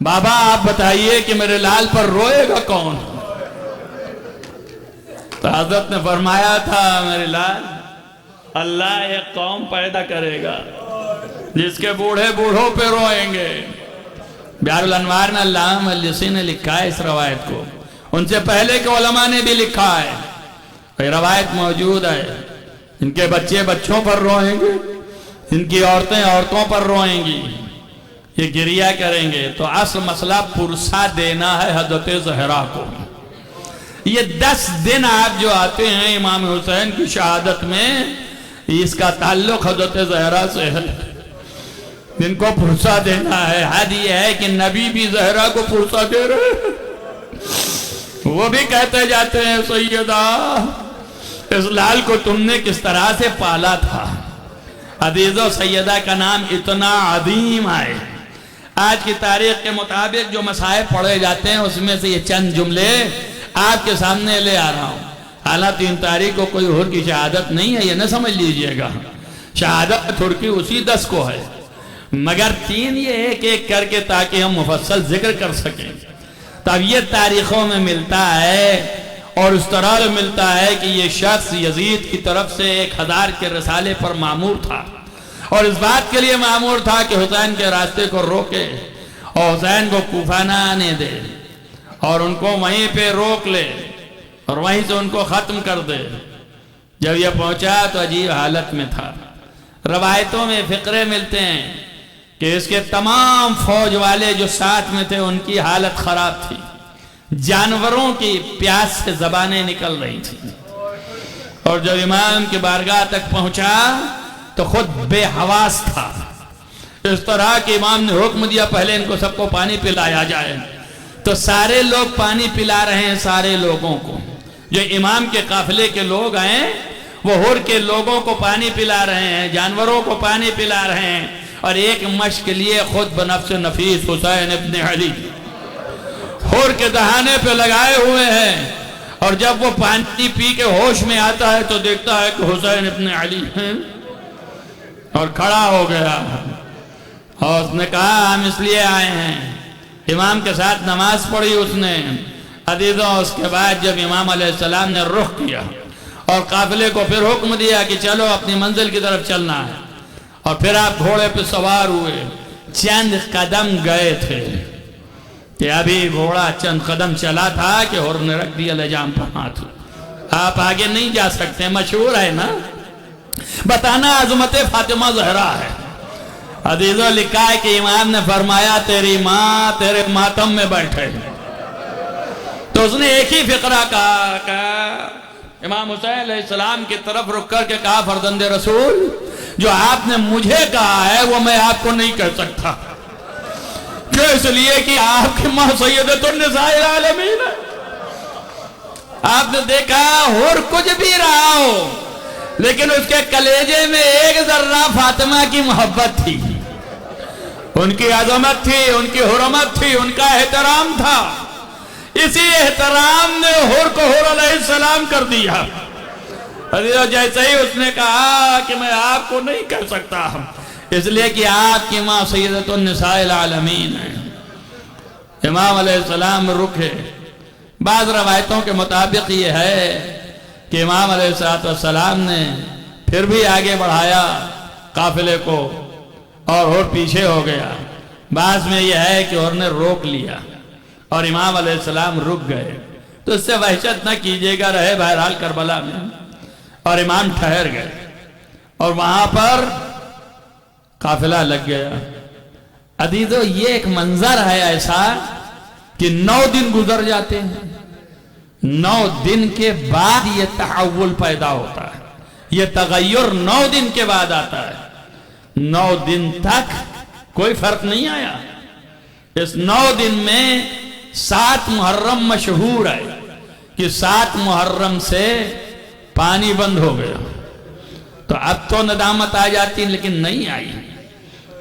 بابا آپ بتائیے کہ میرے لال پر روئے گا کون؟ تو حضرت نے فرمایا تھا میرے لال اللہ ایک قوم پیدا کرے گا جس کے بوڑھے بوڑھوں پہ روئیں گے. بیار الانوار میں علامہ مجلسی نے لکھا ہے اس روایت کو، ان سے پہلے کے علماء نے بھی لکھا ہے. یہ روایت موجود ہے. ان کے بچے بچوں پر روئیں گے، ان کی عورتیں عورتوں پر روئیں گی، یہ گریہ کریں گے. تو اصل مسئلہ پرسہ دینا ہے حضرت زہرا کو. یہ 10 دن آپ جو آتے ہیں امام حسین کی شہادت میں، اس کا تعلق حضرت زہرا سے ہے. جن کو پرسہ دینا ہے. حد یہ ہے کہ نبی بھی زہرا کو پرسہ دے رہے ہیں. وہ بھی کہتے جاتے ہیں سیدہ اس لال کو تم نے کس طرح سے پالا تھا. عزیزو سیدہ کا نام اتنا عظیم ہے. آج کی تاریخ کے مطابق جو مصائب پڑھے جاتے ہیں اس میں سے یہ چند جملے آپ کے سامنے لے آ رہا ہوں. حالانکہ 3 تاریخ کو کوئی اور کی شہادت نہیں ہے، یہ نہ سمجھ لیجئے گا. شہادت تھوڑی اسی 10 کو ہے، مگر 3 یہ ایک ایک کر کے تاکہ ہم مفصل ذکر کر سکیں. تب یہ تاریخوں میں ملتا ہے اور اس طرح ملتا ہے کہ یہ شخص یزید کی طرف سے 1000 کے رسالے پر مامور تھا اور اس بات کے لیے مامور تھا کہ حسین کے راستے کو روکے اور حسین کو کوفہ نہ آنے دے اور ان کو وہیں پہ روک لے اور وہیں سے ان کو ختم کر دے. جب یہ پہنچا تو عجیب حالت میں تھا. روایتوں میں فقرے ملتے ہیں کہ اس کے تمام فوج والے جو ساتھ میں تھے ان کی حالت خراب تھی. جانوروں کی پیاس سے زبانیں نکل رہی تھی. اور جب امام کی بارگاہ تک پہنچا تو خود بے حواس تھا. اس طرح کہ امام نے حکم دیا پہلے ان کو سب کو پانی پلایا جائے. تو سارے لوگ پانی پلا رہے ہیں سارے لوگوں کو. جو امام کے قافلے کے لوگ ہیں وہ ہور کے لوگوں کو پانی پلا رہے ہیں, جانوروں کو پانی پلا رہے ہیں, اور ایک مشق لیے خود بنفس نفیس حسین ابن علی ہور کے دہانے پہ لگائے ہوئے ہیں. اور جب وہ پانی پی کے ہوش میں آتا ہے تو دیکھتا ہے کہ حسین ابن علی ہیں, اور کھڑا ہو گیا. اور اس نے کہا ہم اس لیے آئے ہیں. امام کے ساتھ نماز پڑھی اس نے. عزیزوں, اس کے بعد جب امام علیہ السلام نے رخ کیا اور قافلے کو پھر حکم دیا کہ چلو اپنی منزل کی طرف چلنا ہے, اور پھر آپ گھوڑے پہ سوار ہوئے, چند قدم گئے تھے کہ ابھی گھوڑا چند قدم چلا تھا کہ اور نے رکھ دیا لجام پر ہاتھ. آپ آگے نہیں جا سکتے, مشہور ہے نا, بتانا عظمت فاطمہ زہرا ہے. عزیزوں, لکھا ہے کہ امام نے فرمایا تیری ماں تیرے ماتم میں بیٹھے. تو اس نے ایک ہی فقرہ کہا, امام حسین علیہ السلام کی طرف رک کر کے کہا فرزند رسول, جو آپ نے مجھے کہا ہے وہ میں آپ کو نہیں کہہ سکتا. کیوں؟ اس لیے کہ آپ کی ماں سیدۃ النساء العالمین ہے. آپ نے دیکھا اور کچھ بھی رہا ہو لیکن اس کے کلیجے میں ایک ذرہ فاطمہ کی محبت تھی, ان کی عظمت تھی, ان کی حرمت تھی, ان کا احترام تھا. اسی احترام نے حور کو حور علیہ السلام کر دیا. جیسے ہی اس نے کہا کہ میں آپ کو نہیں کہہ سکتا, اس لیے کہ آپ کی ماں سیدۃ النساء العالمین ہیں. امام علیہ السلام رکے. بعض روایتوں کے مطابق یہ ہے کہ امام علیہ السلام نے پھر بھی آگے بڑھایا قافلے کو اور حور پیچھے ہو گیا. بعض میں یہ ہے کہ حور نے روک لیا اور امام علیہ السلام رک گئے. تو اس سے وحشت نہ کیجیے گا, رہے بہرحال کربلا میں. اور امام ٹھہر گئے اور وہاں پر قافلہ لگ گیا. عزیزو, یہ ایک منظر ہے ایسا کہ 9 دن گزر جاتے ہیں. 9 دن کے بعد یہ تحول پیدا ہوتا ہے, یہ تغیر 9 دن کے بعد آتا ہے. 9 دن تک کوئی فرق نہیں آیا. اس 9 دن میں 7 محرم مشہور ہے کہ 7 محرم سے پانی بند ہو گیا. تو اب تو ندامت آ جاتی لیکن نہیں آئی.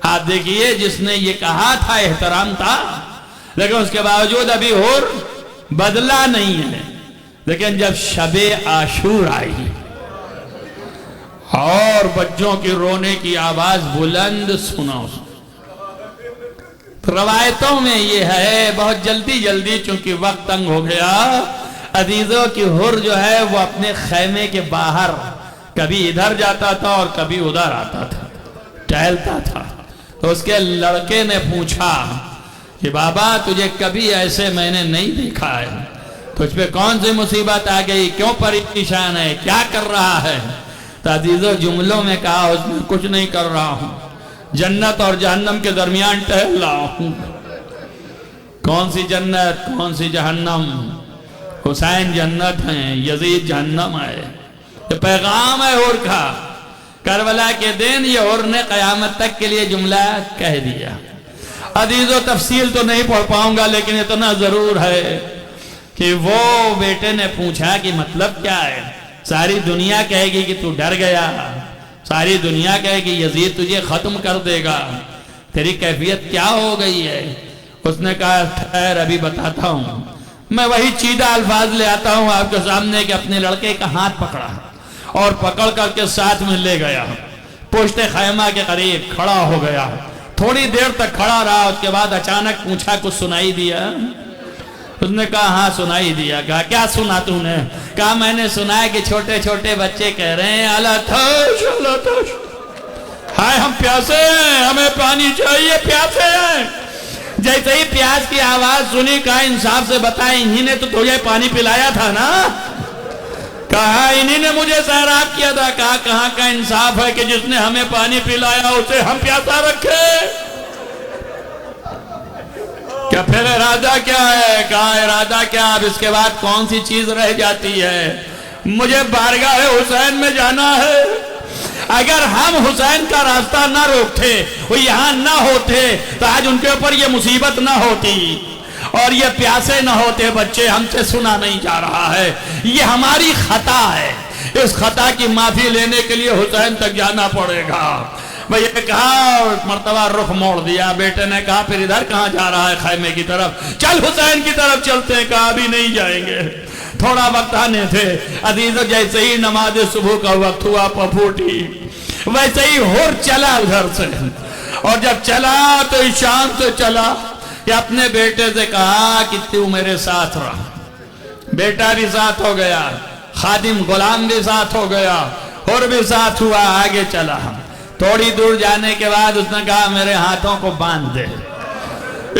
آپ دیکھیے, جس نے یہ کہا تھا احترام تھا, لیکن اس کے باوجود ابھی اور بدلا نہیں ہے. لیکن جب شب عاشور آئی اور بچوں کی رونے کی آواز بلند سنا, روایتوں میں یہ ہے, بہت جلدی چونکہ وقت تنگ ہو گیا, عزیزوں کی حور جو ہے وہ اپنے خیمے کے باہر کبھی ادھر جاتا تھا اور کبھی ادھر آتا تھا, ٹہلتا تھا. تو اس کے لڑکے نے پوچھا کہ بابا تجھے کبھی ایسے میں نے نہیں دیکھا ہے, تجھ پہ کون سی مصیبت آ گئی, کیوں پریشان ہے, کیا کر رہا ہے؟ تو عزیزوں جملوں میں کہا اس میں کچھ نہیں کر رہا ہوں, جنت اور جہنم کے درمیان ٹہل رہا ہوں. کون سی جنت کون سی جہنم؟ حسین جنت ہیں, یزید جہنم ہے. یہ پیغام ہے حور کا. کربلا کے دن یہ حور نے قیامت تک کے لیے جملہ کہہ دیا. عزیزو تفصیل تو نہیں پڑھ پاؤں گا, لیکن اتنا ضرور ہے کہ وہ بیٹے نے پوچھا کہ مطلب کیا ہے؟ ساری دنیا کہے گی کہ تو ڈر گیا, ساری دنیا کہے کہ یزید تجھے ختم کر دے گا, تیری کیفیت کیا ہو گئی ہے؟ اس نے کہا ٹھہر ابھی بتاتا ہوں. میں وہی چیدہ الفاظ لے آتا ہوں آپ کے سامنے کہ اپنے لڑکے کا ہاتھ پکڑا اور پکڑ کر کے ساتھ میں لے گیا, پشت خیمہ کے قریب کھڑا ہو گیا. تھوڑی دیر تک کھڑا رہا, اس کے بعد اچانک پوچھا کچھ سنائی دیا؟ اس نے کہا ہاں سنائی دیا. کہا کیا سنا تو نے؟ کہا میں نے سنا ہے کہ چھوٹے چھوٹے بچے کہہ رہے ہیں اللہ تھوش اللہ تھوش, ہائے ہم پیاسے ہیں, ہمیں پانی چاہیے, پیاسے ہیں. جیسے ہی پیاس کی آواز سنی کہا انصاف سے بتائیں انہی نے تو تجھے پانی پلایا تھا نا؟ کہا انہی نے مجھے سیراب کیا تھا. کہا کہاں کا انصاف ہے کہ جس نے ہمیں پانی پلایا اسے ہم پیاسا رکھے؟ کیا پھر ارادہ کیا ہے؟ کہا ارادہ کیا, اب اس کے بعد کون سی چیز رہ جاتی ہے؟ مجھے بارگاہ حسین میں جانا ہے. اگر ہم حسین کا راستہ نہ روکتے, وہ یہاں نہ ہوتے, تو آج ان کے اوپر یہ مصیبت نہ ہوتی. اور یہ پیاسے نہ ہوتے بچے ہم سے سنا نہیں جا رہا ہے، یہ ہماری خطا ہے، اس خطا کی معافی لینے کے لیے حسین تک جانا پڑے گا۔ میں یہ کہا اور مرتبہ رخ موڑ دیا، بیٹے نے کہا پھر ادھر کہاں جا رہا ہے؟ خیمے کی طرف، چل حسین کی طرف چلتے ہیں۔ کہا ابھی نہیں جائیں گے، تھوڑا وقت آنے تھے۔ عزیزو جیسے ہی نماز صبح کا وقت ہوا پھوٹی، ویسے ہی ہور چلا ادھر سے، اور جب چلا تو شام سے چلا کہ اپنے بیٹے سے کہا کہ تو میرے ساتھ رہا۔ بیٹا بھی ساتھ ہو گیا، خادم غلام بھی ساتھ ہو گیا، اور بھی ساتھ ہوا، آگے چلا۔ تھوڑی دور جانے کے بعد اس نے کہا میرے ہاتھوں کو باندھ دے،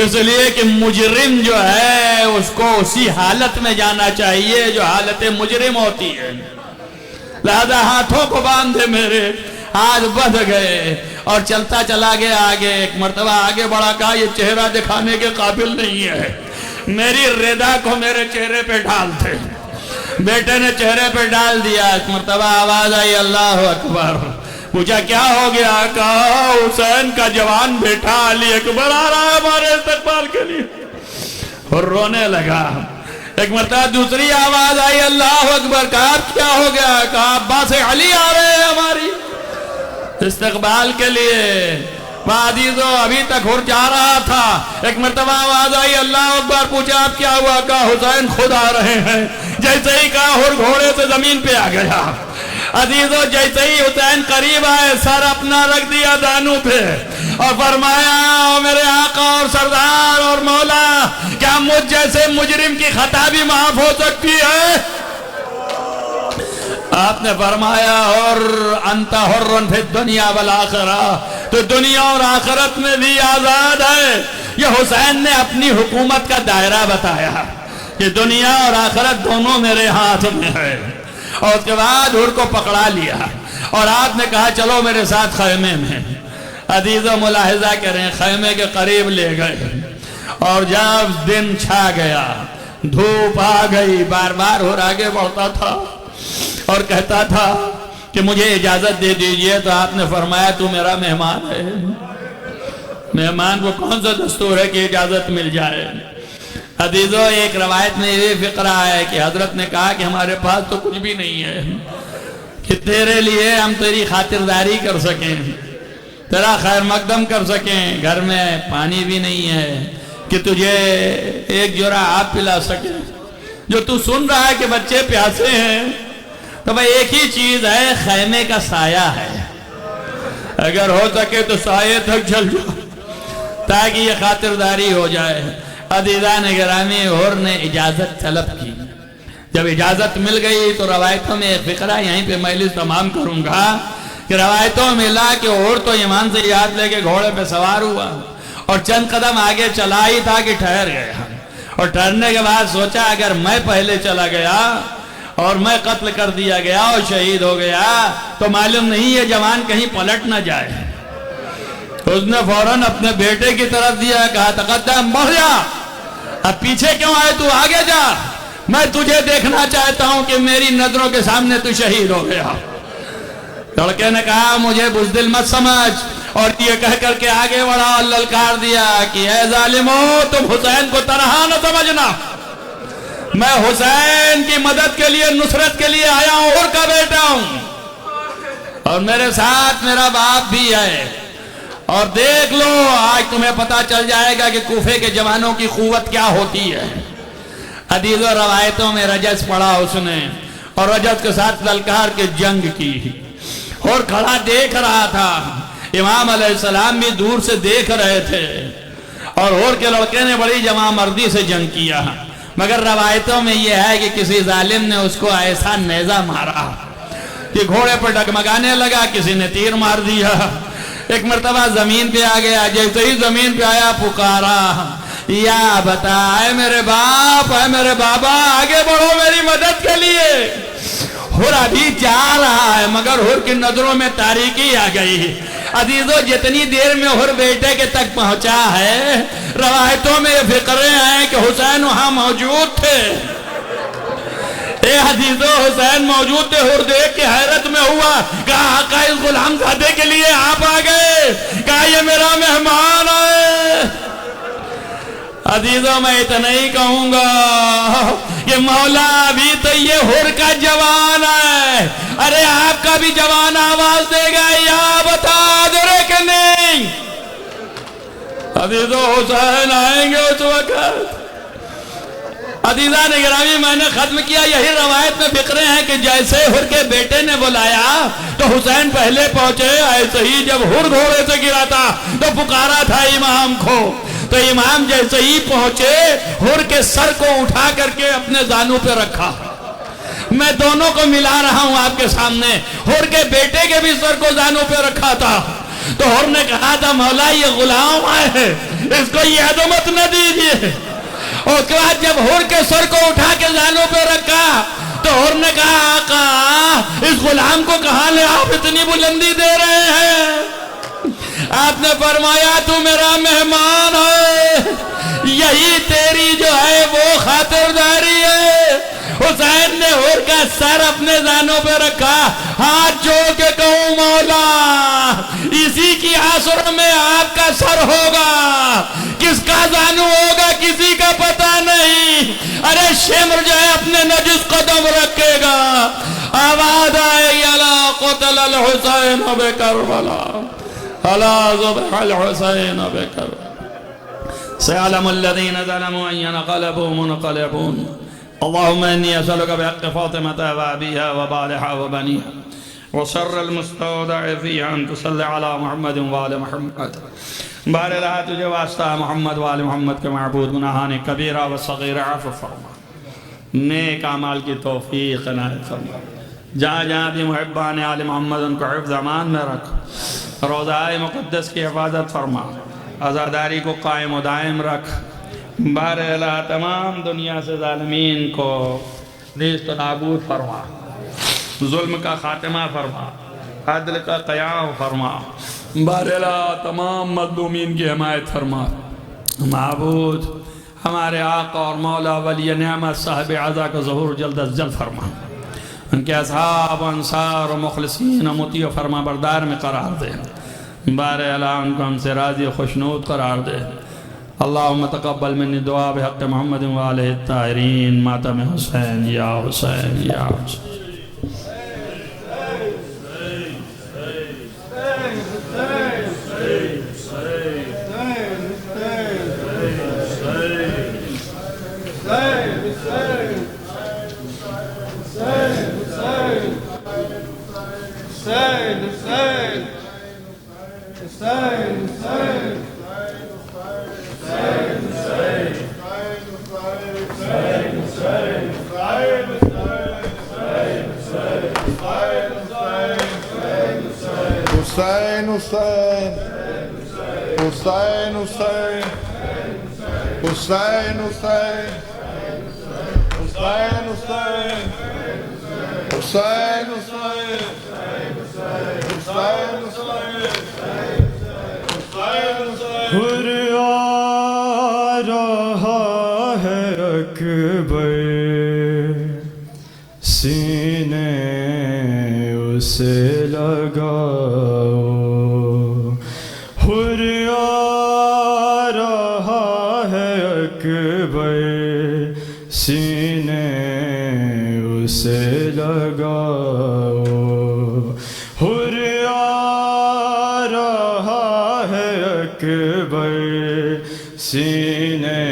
اس لیے کہ مجرم جو ہے اس کو اسی حالت میں جانا چاہیے جو حالت مجرم ہوتی ہے، لہذا ہاتھوں کو باندھ دے میرے۔ ہاتھ بندھ گئے اور چلتا چلا گیا آگے۔ ایک مرتبہ آگے بڑھا، کہا یہ چہرہ دکھانے کے قابل نہیں ہے، میری رضا کو میرے چہرے پہ ڈال دے۔ بیٹے نے چہرے پہ ڈال دیا۔ ایک مرتبہ آواز آئی اللہ اکبر۔ پوچھا کیا ہو گیا؟ کہا حسین کا جوان بیٹا علی اکبر آ رہا ہے ہمارے استقبال کے لیے، اور رونے لگا۔ ایک مرتبہ دوسری آواز آئی اللہ اکبر۔ کہا کیا ہو گیا؟ کہا عباس علی آ رہے ہیں ہماری استقبال کے لیے۔ عزیزو ابھی تک ہر جا رہا تھا، ایک مرتبہ آواز آئی اللہ اکبر۔ پوچھا اب کیا ہوا؟ کہا حسین خود آ رہے ہیں۔ جیسے ہی کہا ہر گھوڑے سے زمین پہ آ گیا۔ عزیزو جیسے ہی حسین قریب آئے، سر اپنا رکھ دیا دانوں پہ اور فرمایا او میرے آقا اور سردار اور مولا، کیا مجھ جیسے مجرم کی خطا بھی معاف ہو سکتی ہے؟ آپ نے فرمایا اور انت حر فی الدنیا والآخرہ، تو دنیا اور آخرت میں بھی آزاد ہے۔ یہ حسین نے اپنی حکومت کا دائرہ بتایا کہ دنیا اور آخرت دونوں میرے ہاتھ میں ہے۔ اور اس کے بعد حر کو پکڑا لیا اور آپ نے کہا چلو میرے ساتھ خیمے میں۔ عزیزو ملاحظہ کریں، خیمے کے قریب لے گئے اور جب دن چھا گیا، دھوپ آ گئی، بار بار حر آگے بڑھتا تھا اور کہتا تھا کہ مجھے اجازت دے دیجئے، تو آپ نے فرمایا تو میرا مہمان ہے، مہمان کو کون سا دستور ہے کہ اجازت مل جائے؟ عزیزو ایک روایت میں یہ فقرہ ہے کہ حضرت نے کہا کہ ہمارے پاس تو کچھ بھی نہیں ہے کہ تیرے لیے ہم تیری خاطرداری کر سکیں، تیرا خیر مقدم کر سکیں، گھر میں پانی بھی نہیں ہے کہ تجھے ایک جرعہ آب پلا سکیں۔ جو تو سن رہا ہے کہ بچے پیاسے ہیں، تو بھئی ایک ہی چیز ہے، خیمے کا سایہ ہے، اگر ہو سکے تو سایہ تک چل جاؤ تاکہ یہ خاطرداری ہو جائے۔ عزیزان گرامی، حر نے اجازت طلب کی۔ جب اجازت مل گئی تو روایتوں میں ایک فقرہ یہیں پہ مجلس تمام کروں گا کہ روایتوں میں ملا کہ حر تو ایمان سے یاد لے کے گھوڑے پہ سوار ہوا اور چند قدم آگے چلا ہی تھا کہ ٹھہر گیا، اور ٹھہرنے کے بعد سوچا اگر میں پہلے چلا گیا اور میں قتل کر دیا گیا اور شہید ہو گیا تو معلوم نہیں یہ جوان کہیں پلٹ نہ جائے۔ اس نے فوراً اپنے بیٹے کی طرف دیا، کہا تقدم، بڑھ جا، اب پیچھے کیوں آئے، تو آگے جا، میں تجھے دیکھنا چاہتا ہوں کہ میری نظروں کے سامنے تو شہید ہو گیا۔ لڑکے نے کہا مجھے بزدل مت سمجھ، اور یہ کہہ کر کے آگے بڑھا اور للکار دیا کہ اے ظالمو، تم حسین کو تنہا نہ سمجھنا، میں حسین کی مدد کے لیے، نصرت کے لیے آیا ہوں، حر کا بیٹا ہوں، اور میرے ساتھ میرا باپ بھی ہے، اور دیکھ لو آج تمہیں پتا چل جائے گا کہ کوفے کے جوانوں کی قوت کیا ہوتی ہے۔ عزیزو روایتوں میں رجز پڑھا اس نے، اور رجز کے ساتھ للکار کے جنگ کی، اور کھڑا دیکھ رہا تھا، امام علیہ السلام بھی دور سے دیکھ رہے تھے، اور اور کے لڑکے نے بڑی جمع مردی سے جنگ کیا، مگر روایتوں میں یہ ہے کہ کسی ظالم نے اس کو ایسا نیزہ مارا کہ گھوڑے پر ڈگمگانے لگا، کسی نے تیر مار دیا، ایک مرتبہ زمین پہ آ گیا، جیسے ہی زمین پہ آیا پکارا یا بتا، اے میرے باپ، اے میرے بابا، آگے بڑھو میری مدد کے لیے۔ حر ابھی جا رہا ہے مگر حر کی نظروں میں تاریکی آ گئی۔ عزیزو جتنی دیر میں حر بیٹے کے تک پہنچا ہے، روایتوں میں یہ فقرے ہیں کہ حسین وہاں موجود تھے۔ اے عزیزو حسین موجود تھے، حر دیکھ کے حیرت میں ہوا، کہا آقا اس غلام زادے کے لیے آپ آ گئے، کہا یہ میرا مہمان ہے۔ عزیزوں میں اتنا ہی کہوں گا کہ مولا ابھی تو یہ حر کا جوان ہے، ارے آپ کا بھی جوان آواز دے گا یا بتا دے کہ نہیں؟ عزیزوں حسین آئیں گے اس وقت۔ عزیزان گرامی میں نے ختم کیا، یہی روایت میں فقرے ہیں کہ جیسے حر کے بیٹے نے بلایا تو حسین پہلے پہنچے، ایسے ہی جب حر گھوڑے سے گرا تھا تو پکارا تھا امام کو، تو امام جیسے ہی پہنچے حر کے سر کو اٹھا کر کے اپنے زانوں پہ رکھا۔ میں دونوں کو ملا رہا ہوں آپ کے سامنے، حر کے بیٹے کے بھی سر کو زانوں پہ رکھا تھا۔ تو حر نے کہا تھا مولا یہ غلام ہے، اس کو یہ عظمت نہ دیجیے۔ اور اس کے بعد جب حر کے سر کو اٹھا کے زانوں پہ رکھا تو حر نے کہا آقا اس غلام کو کہاں لے آپ اتنی بلندی دے رہے ہیں؟ آپ نے فرمایا تو میرا مہمان ہے، یہی تیری جو ہے وہ خاطرداری ہے۔ حسین نے حر کا سر اپنے زانوں پہ رکھا، ہاتھ جوڑ کے کہوں مولا اسی کی عصر میں آپ کا سر ہوگا، کس کا زانو ہوگا کسی کا پتہ نہیں، ارے شمر جو ہے اپنے نجس قدم رکھے گا۔ آواز آئے گی الا قتل الحسین بکربلا، الا ذبح الحسین بکربلا، سيعلم الذين ظلموا أن ينقلبوا منقلبون، اللهم إني أسألك بحق فاطمة وأبيها وبالها وبنيها وشر المستودع فيها أن تصلي على محمد وآل محمد۔ بار اللہ تجھے واسطہ محمد وآل محمد کے معبود، گناہان کبیرہ و صغیرہ عفو فرما، نیک اعمال کی توفیق عنایت فرما، جہاں جہاں بھی محبان آل محمد ان کو حفظ امان میں رکھ، روضہ مقدس کی حفاظت فرما، عزاداری کو قائم و دائم رکھ، بار اللہ تمام دنیا سے ظالمین کو نیست و نابود فرما، ظلم کا خاتمہ فرما، عدل کا قیام فرما، بار اللہ تمام مظلومین کی حمایت فرما۔ معبود ہمارے آقا اور مولا ولی نعمت صاحب عزا کا ظہور جلد از جلد فرما، ان کے اصحاب و انصار و مخلصین و مطیع و فرما بردار میں قرار دے، بار اللہ ان کو ہم سے راضی و خوشنود قرار دے۔ اللہم تقبل منی دعا بحق محمد و آلہ الطاہرین، ماتم حسین یا حسین یا حسین۔ حسین حسین حسین حسین حسین حسین حسین حسین حر آ رہا ہے اکبر، سینے اسے لگاؤ، حر آ رہا ہے اکبر، سینے اسے لگاؤ، حر آ رہا ہے اکبر، سینے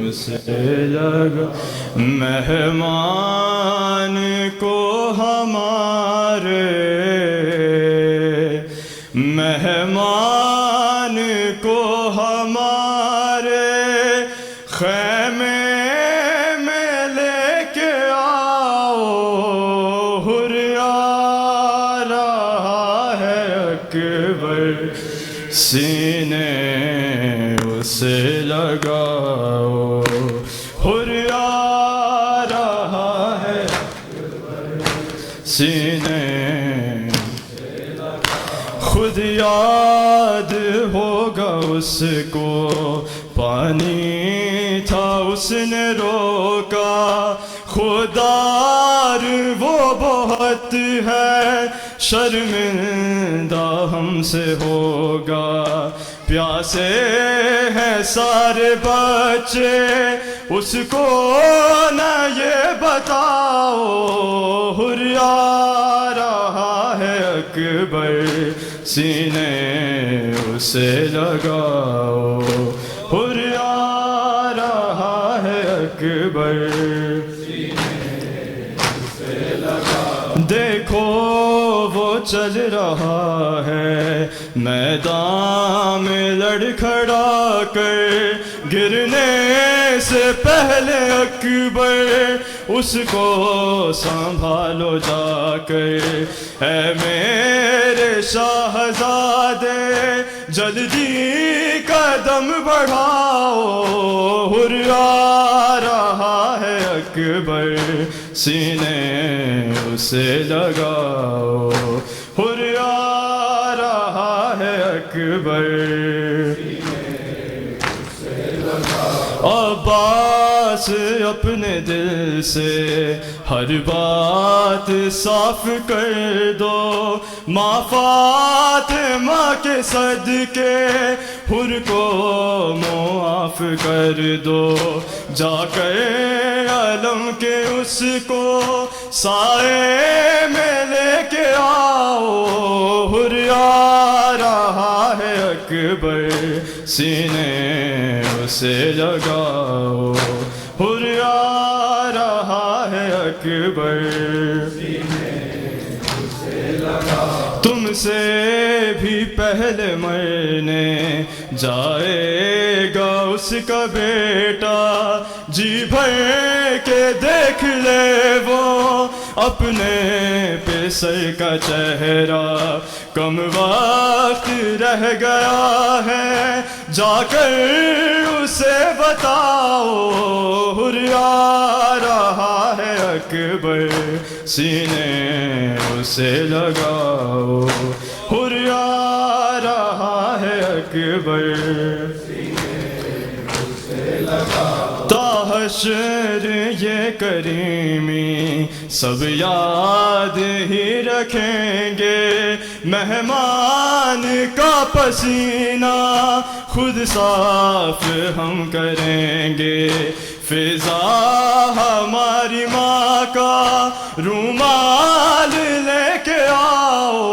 اسے لگاؤ، مہمان کو ہمارے، مہمان کو ہمارے خیمے میں لے کے آؤ، حر آ رہا ہے اکبر، سینے اسے لگاؤ، حر آ رہا ہے سینے، خود یاد ہوگا اس کو پانی تھا اس نے روکا، خودار وہ بہت ہے شرمندہ ہم سے ہوگا. پیاسے ہیں سارے بچے اس کو نہ یہ بتاؤ, ہریا رہا ہے اکبر سینے اسے لگاؤ, ہریا رہا ہے اکبر دیکھو وہ چل رہا ہے میدان میں لڑکھڑا کر, گرنے سے پہلے اکبر اس کو سنبھالو جا کر. اے میرے شاہزادے جلدی قدم بڑھاؤ, ہریا رہا ہے اکبر سینے اسے لگاؤ, ہریا رہا ہے اکبر. عباس اپنے دل سے ہر بات صاف کر دو, ماں فاطمہ کے صدقے حر کو معاف کر دو. جا کر علم کے اس کو سائے میں لے کے آؤ, ہریا رہا ہے اکبر سینے اسے لگاؤ, ہریا رہا ہے اکبر. تم سے بھی پہلے مرنے جائے گا اس کا بیٹا, جی بھر کے دیکھ لے وہ اپنے پیسر کا چہرہ. کم وقت رہ گیا ہے جا کر اسے بتاؤ, ہریا رہا ہے اکبر سینے اسے لگاؤ, ہریا رہا ہے اکبر. حشر یہ کریمی سب یاد ہی رکھیں گے, مہمان کا پسینہ خود صاف ہم کریں گے. فضا ہماری ماں کا رومال لے کے آؤ,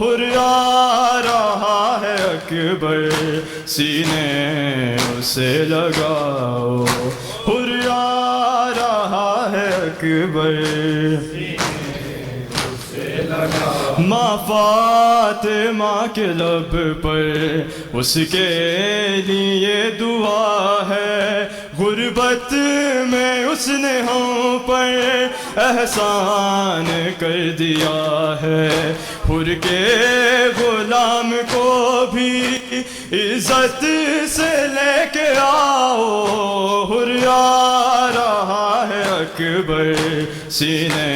ہریا رہا ہے اکبر سینے اسے لگاؤ, ہریا رہا ہے اکبر. ماں فاطمہ کے لب پر اس کے لیے دعا ہے, غربت میں اس نے ہم پر احسان کر دیا ہے. حر کے غلام کو بھی عزت سے لے کے آؤ, ہریا رہا ہے اکبر سینے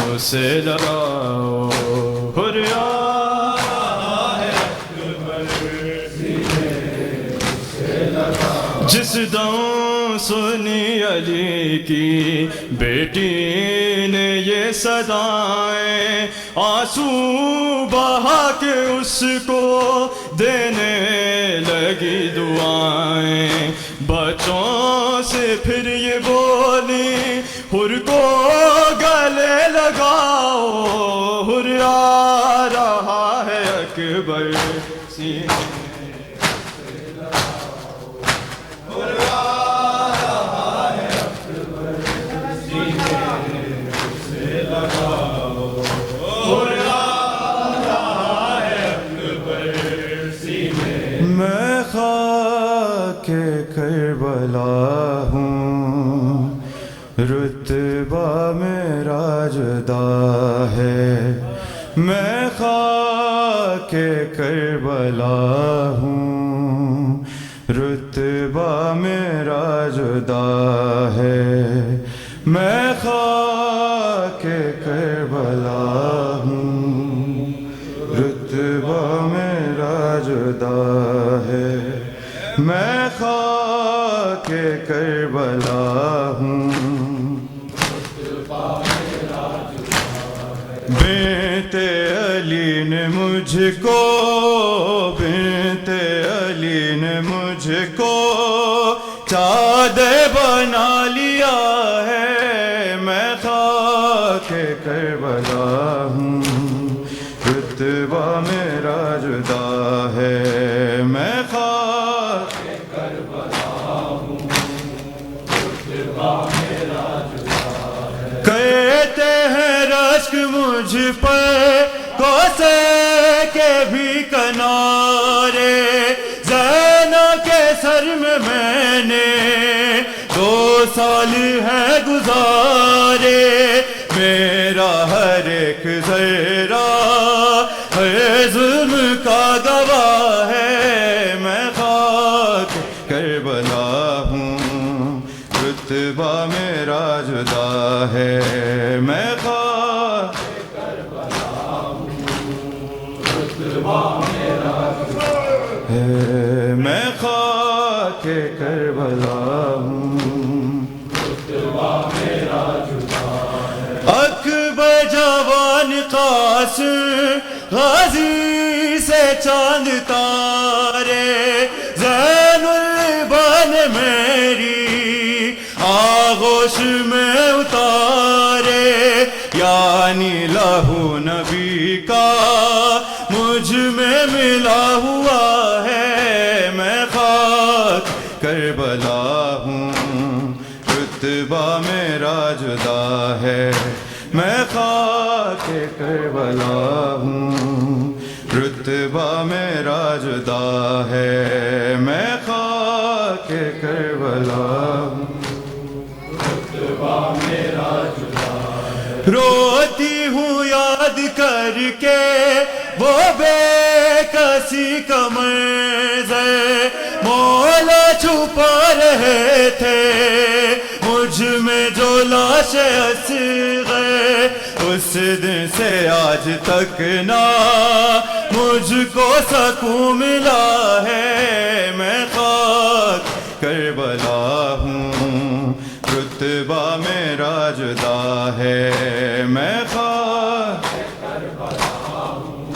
اسے لگاؤ, ہریا رہا ہے اکبر سینے اسے لگاؤ. جس دم سنی علی کی بیٹی نے یہ صدائیں, آنسو بہا کے اس کو دینے لگی دعائیں. بچوں سے پھر یہ بولی حر کو گلے لگاؤ, ہریا رہا ہے اکبر سینے سے لگاؤ, ہریا رہا ہے اکبر سینے سے لگاؤ, ہریا رہا ہے اکبر سینے. میں خاک کربلا ہوں, رتبہ میرا جدا ہے. میں خاک کربلا ہوں, رتبہ میرا جدا ہے. میں خاک کربلا ہوں, رتبہ میرا جدا ہے. میں خاک کربلا ہوں, بیٹے نے مجھ کو بنت علی نے مجھ کو چاند بنا لیا ہے میں خاک کربلا ہوں رتبہ میرا جدا ہے میں خاک کربلا ہوں رتبہ میرا جدا ہے کہتے ہیں رشک مجھ پر کوسے کے بھی کنارے زینہ کے سر میں نے 2 سال ہے گزارے میرا ہر ایک ذرہ ہے ظلم کا گواہ ہے میں خاک کربلا ہوں رتبہ میرا جدا ہے میں خاک کربلا ہوں رتبہ میرا جدا ہے میں خاک کربلا ہوں رتبہ میرا جدا ہے اکبر جوان قاسم غازی سے چاند تارے زین البن میری آغوش میں اتارے یعنی لہو نبی کا مجھ میں ملا ہوا ہے میں خاک کربلا ہوں رتبہ میرا جدا ہے میں خاک کربلا ہوں رتبہ میرا جدا ہے میں خاک کربلا ہوں رتبہ میرا جدا ہے روتی ہوں یاد کر کے وہ بے کسی کا منظر مولا چھپا رہے تھے مجھ میں جو لاش اصغر اس دن سے آج تک نہ مجھ کو سکون ملا ہے میں خاک کربلا ہوں رتبہ میرا جدا ہے میں خاک کربلا ہوں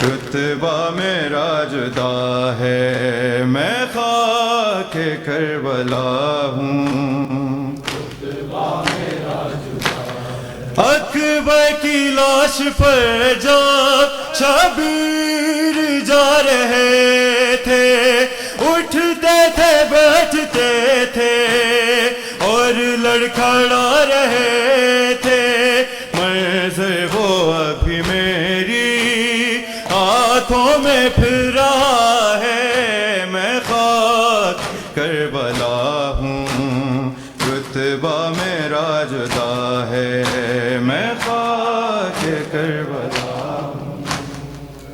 رتبہ میرا جدا ہے میں خاک کربلا ہوں رتبہ میرا جدا ہے اکبر کی لاش پر جب شبیر جا رہے تھے اٹھتے تھے بیٹھتے تھے اور لڑکھڑا رہے تھے منظر وہ ابھی میری آنکھوں میں پھر رہا ہے میں خاک کربلا ہوں رتبہ میرا جدا ہے میں خاک کربلا ہوں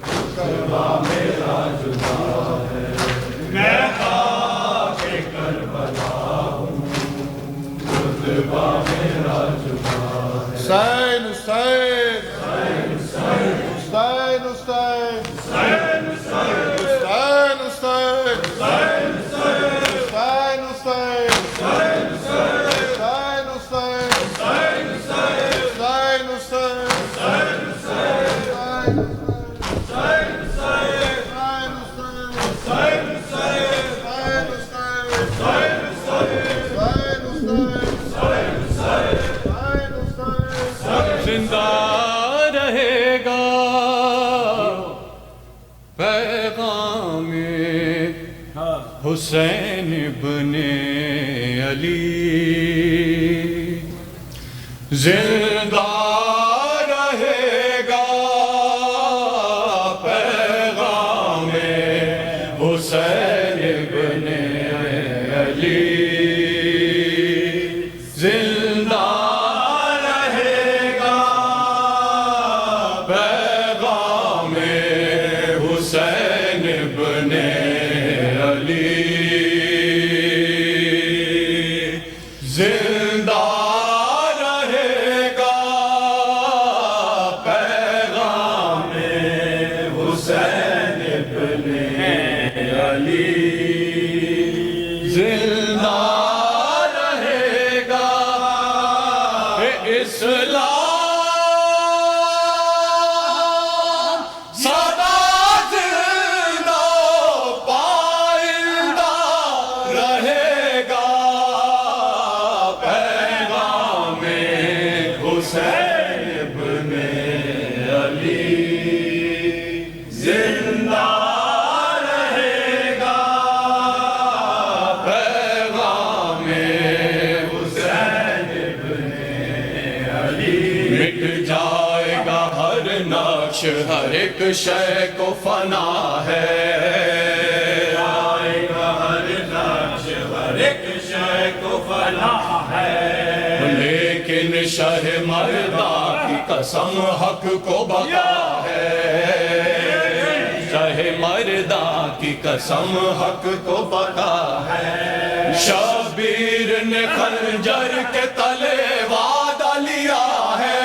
رتبہ میرا جدا ہے میں خاک کربلا ہوں رتبہ میرا جدا ہے حسین حسین حسین حسین حسین زندہ رہے گا پیغام حسین بن علی زندہ رہے گا پیغام حسین بن علی زندہ رہے گا پیغام حسین بن علی زندہ رہے گا پیغام حسین بن علی زندہ رہے گا اسلام ہر ایک شے کو فنا ہے، آئے گا ہر نقش ہر ایک شے کو فنا ہے، لیکن شہ مردہ کی قسم حق کو بقا ہے، شہ مردہ کی قسم حق کو بقا ہے، شبیر نے خنجر کے تلے وعدہ لیا ہے،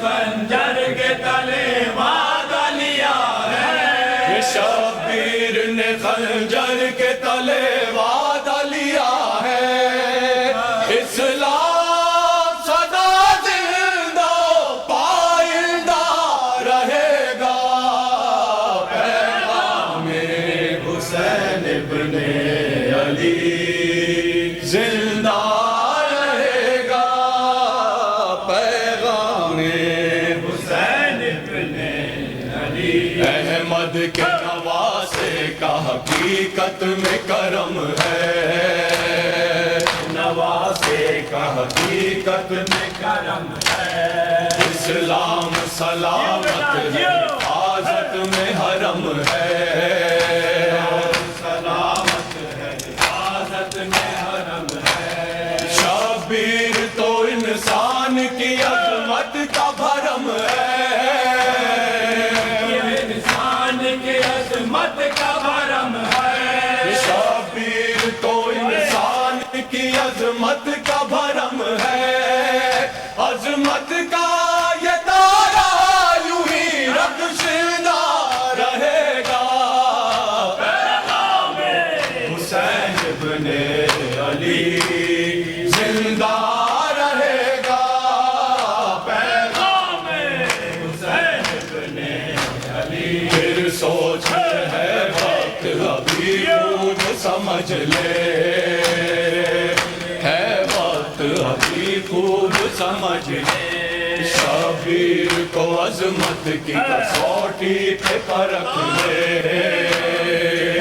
خنجر کے تلے وعدہ لیا ہے، شبیر نے خنجر کے تلے وعدہ لیا ہے، اسلام سدا زندہ پائندہ رہے گا، پیغام حسین ابن علی زندہ رہے گا، پیغام حسین ابن علی احمد کے نواسے کا حقیقت میں کرم ہے، نواسے کا حقیقت میں کرم ہے، اسلام سلامت ہے، حفاظت میں حرم ہے، سلامت ہے حفاظت میں حرم ہے، شبیر تو انسان کی عظمت کا بھرم ہے، یہ انسان کی عظمت کا بھرم ہے، شبیر تو انسان کی عظمت کا بھرم ہے، عظمت کا یہ تارا یوں ہی رخشندہ رہے گا، پیغام حسین ابن علی زندہ رہے گا، پیغام حسین ابن علی پھر سوچ ہے وقت ابھی خود سمجھ لے، ہے وقت ابھی خوب سمجھ لے، شبیر کو عظمت کی کسوٹی پہ پرکھ لے،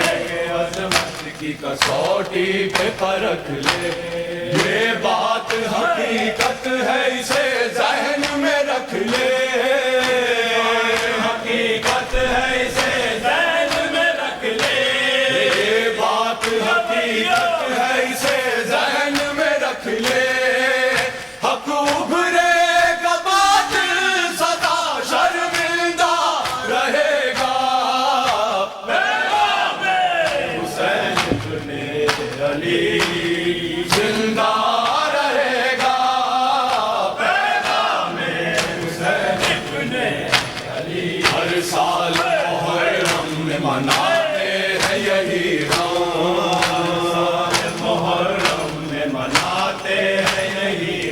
عظمت کی کسوٹی پہ پرکھ لے، یہ بات حقیقت ہے اسے ذہن میں رکھ لے، حقیقت ہے اسے ذہن میں رکھ لے، یہ بات حقیقت ہے اسے ذہن میں رکھ لے، حق ابھرے گا باطل سدا شرمندہ رہے گا، پیغام حسین ابن علی زندہ رہے گا، پیغام حسین ابن علی ہر سال محرم میں مناتے ہیں یہی محرم میں مناتے ہیں یہی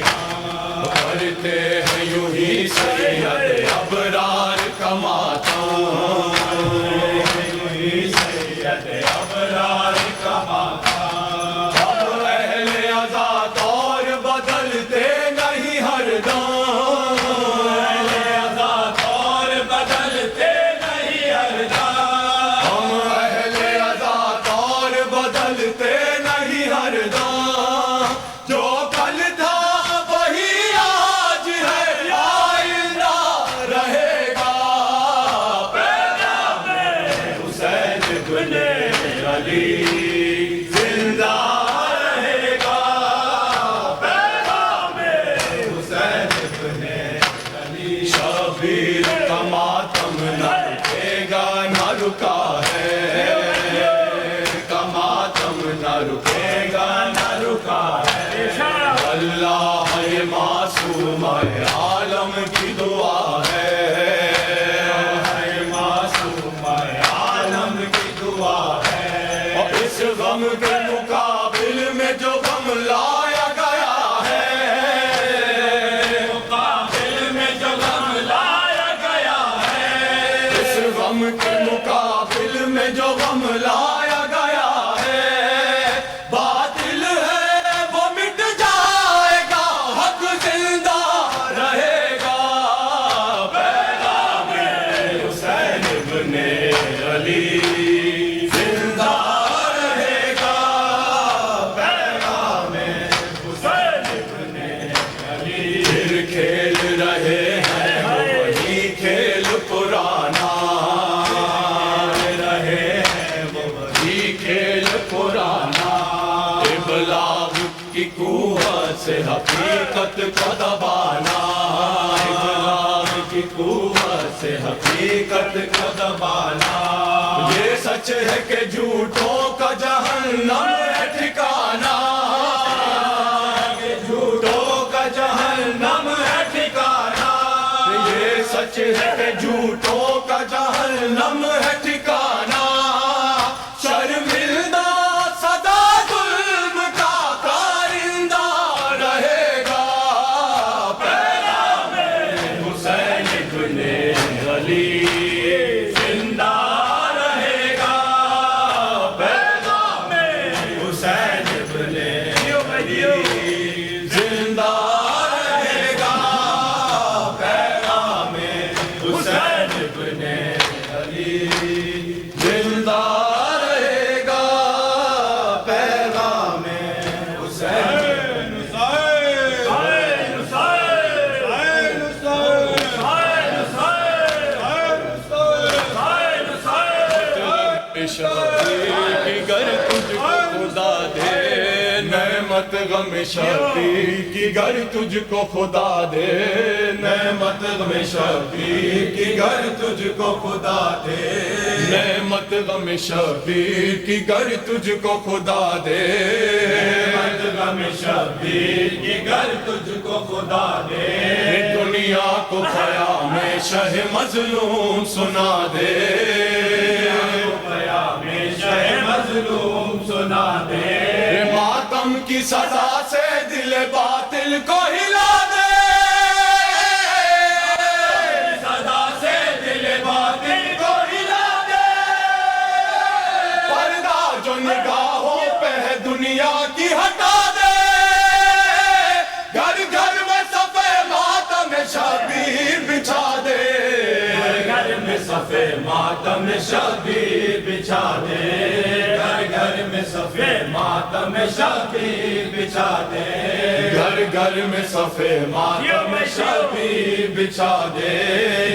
کرتے ہیں یوں ہی سید ابرار کا ماتم، سید ابرار کا ماتم، اب اہل عزا دور بدلتے نہیں ہر دم، اور بدلتے نہیں ہر دم، ہم اہل عزا دور بدلتے نہیں ہر دم، جو کل تھا وہی آج ہے آئندہ رہے گا، پیغام حسین ابن علی زندہ رہے گا، پیغام حسین ابن علی شبیر کا ماتم نہ رکے گا نہ رکا ہے، کا ماتم نہ رکے گا نہ رکا ہے، اللہ یہ معصوم عالم کی دعا ہے، معصوم عالم کی دعا ہے، اور اس غم کے مقابل میں جو غم لایا گیا ہے، مقابل میں جو غم لایا گیا ہے، اس غم کے مقابل میں جو غم لایا گیا ہے، باطل ہے وہ مٹ جائے گا، حق زندہ رہے گا، پیغام حسین ابن علی زندہ رہے گا، پیغام حسین ابن علی پھر کھیل رہے ہیں وہ کی قوت سے حقیقت کو دبانا، ابہام کی قوت سے حقیقت کو دبانا، یہ سچ ہے کہ جھوٹوں کا جہنم ہے ٹھکانہ، جھوٹوں کا جہنم ہے ٹھکانہ، یہ سچ ہے کہ جھوٹوں کا جہنم ہے ٹھکانہ، شرمندہ سدا ظلم کا کارندہ رہے گا، پیغام حسین ابن علی زندہ رہے گا، پیغام حسین ابن علی زندہ رہے گا، پیغام حسین ابن علی زندہ رہے گا، پیغام حسین شفیع کی گر تجھ کو خدا دے، نعمت غم شفیع کی گر تجھ کو خدا دے، نعمت غم شفیع کی گر تجھ کو خدا دے، نعمت غم شفیع کی گر تجھ کو خدا دے، نعمت غم شفیع کی گر تجھ کو خدا دے، دنیا کو پیام شہ مظلوم سنا دے، شہ مظلوم سنا دے، ماتم کی سزا سے دل باطل کو ہلا دے، سزا سے دل باطل کو ہلا دے، پردہ جو نگاہوں پہ ہے دنیا کی ہٹا دے، گھر گھر میں صفے ماتم شبیر بچھا دے، گھر میں صفے ماتم شبیر بچھا دے، گھر گھر میں صفے ماتم شبیر بچھا دے، گھر گھر میں صفے ماتم شبیر بچھا دے،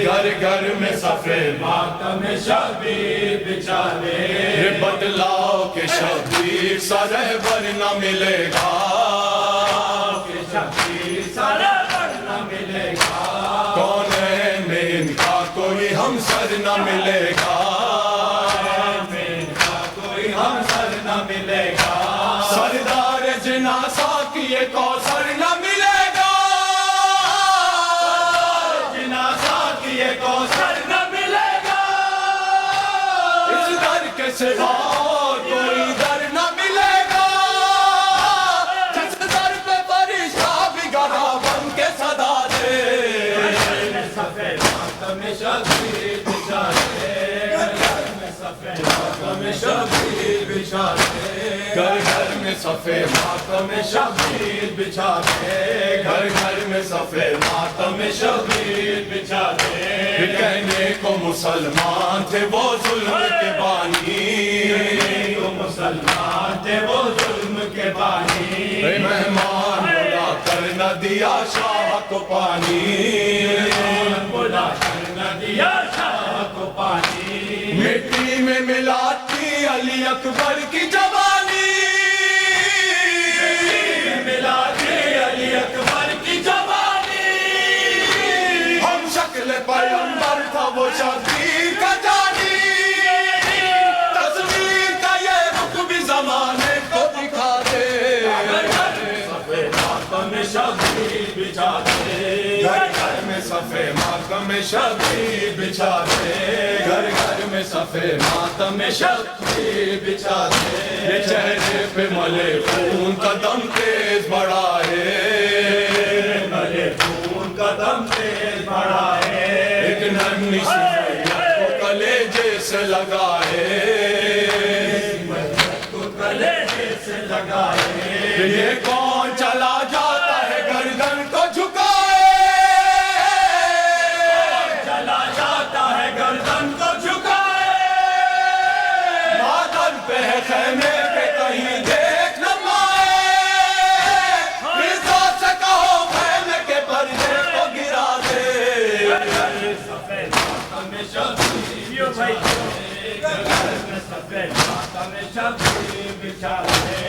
گھر گھر میں صفے ماتم شبیر بچھا دے، بتلاؤ کہ شبیر سا رہبر نہ ملے گا، کہ شبیر سا رہبر نہ ملے گا، کونین میں ان کا کوئی ہمسر نہ ملے گا، ہم سر نہ ملے گا، سردار جناسا کی یہ کوثر نہ ملے گا، جناسا کی یہ کوثر نہ ملے گا، اس در کے سوا کوئی در نہ ملے گا، جس در پہ فرشتہ بھی گواہ بن کے صدا دے، سفید ماتم شبیر بچھا دے، ماتم شبیر بچھا دے، گھر گھر میں صفے ماتم شبیر بچھا دے، گھر گھر میں صفے ماتم شبیر بچھا دے، کہنے کو مسلمان تھے وہ ظلم کے بانی، وہ مسلمان تھے وہ ظلم کے بانی، مہمان بلا کر نہ دیا شاہ کو پانی، بلا کر نہ دیا شاہ کو پانی، مٹی میں ملاتی علی اکبر کی جوانی، ملاتی علی اکبر کی جوانی، ہم شکل پیغمبر تھا وہ شبیر کا جانی، تصویر کا یہ رخ بھی زمانے کو دکھا دے، صفے ماتم شبیر بچھا دے، گھر گھر میں صفے ماتم شبیر بچھا دے، گھر گھر میں صفے ماتم شبیر بچھا دے، یہ چہرے پہ ملے خون کا دم تیز بڑھا ہے، ملے خون کا دم تیز بڑھا ہے، ایک نرمی سی میت کو کلیجے سے لگا ہے، میت کو کلیجے سے لگا ہے، یہ کون چلا جاتا ہے گردن کو جھکائے، چلا جاتا ہے گردن کو جھکائے، مادر پہ ہے خیمے پہ کہیں دیکھ نہ پائے، مرزا سے کہو خیمے کے پردے کو گرا دے، سفید ماتم شبیر بچھا دے، سفید ماتم شبیر بچھا دے،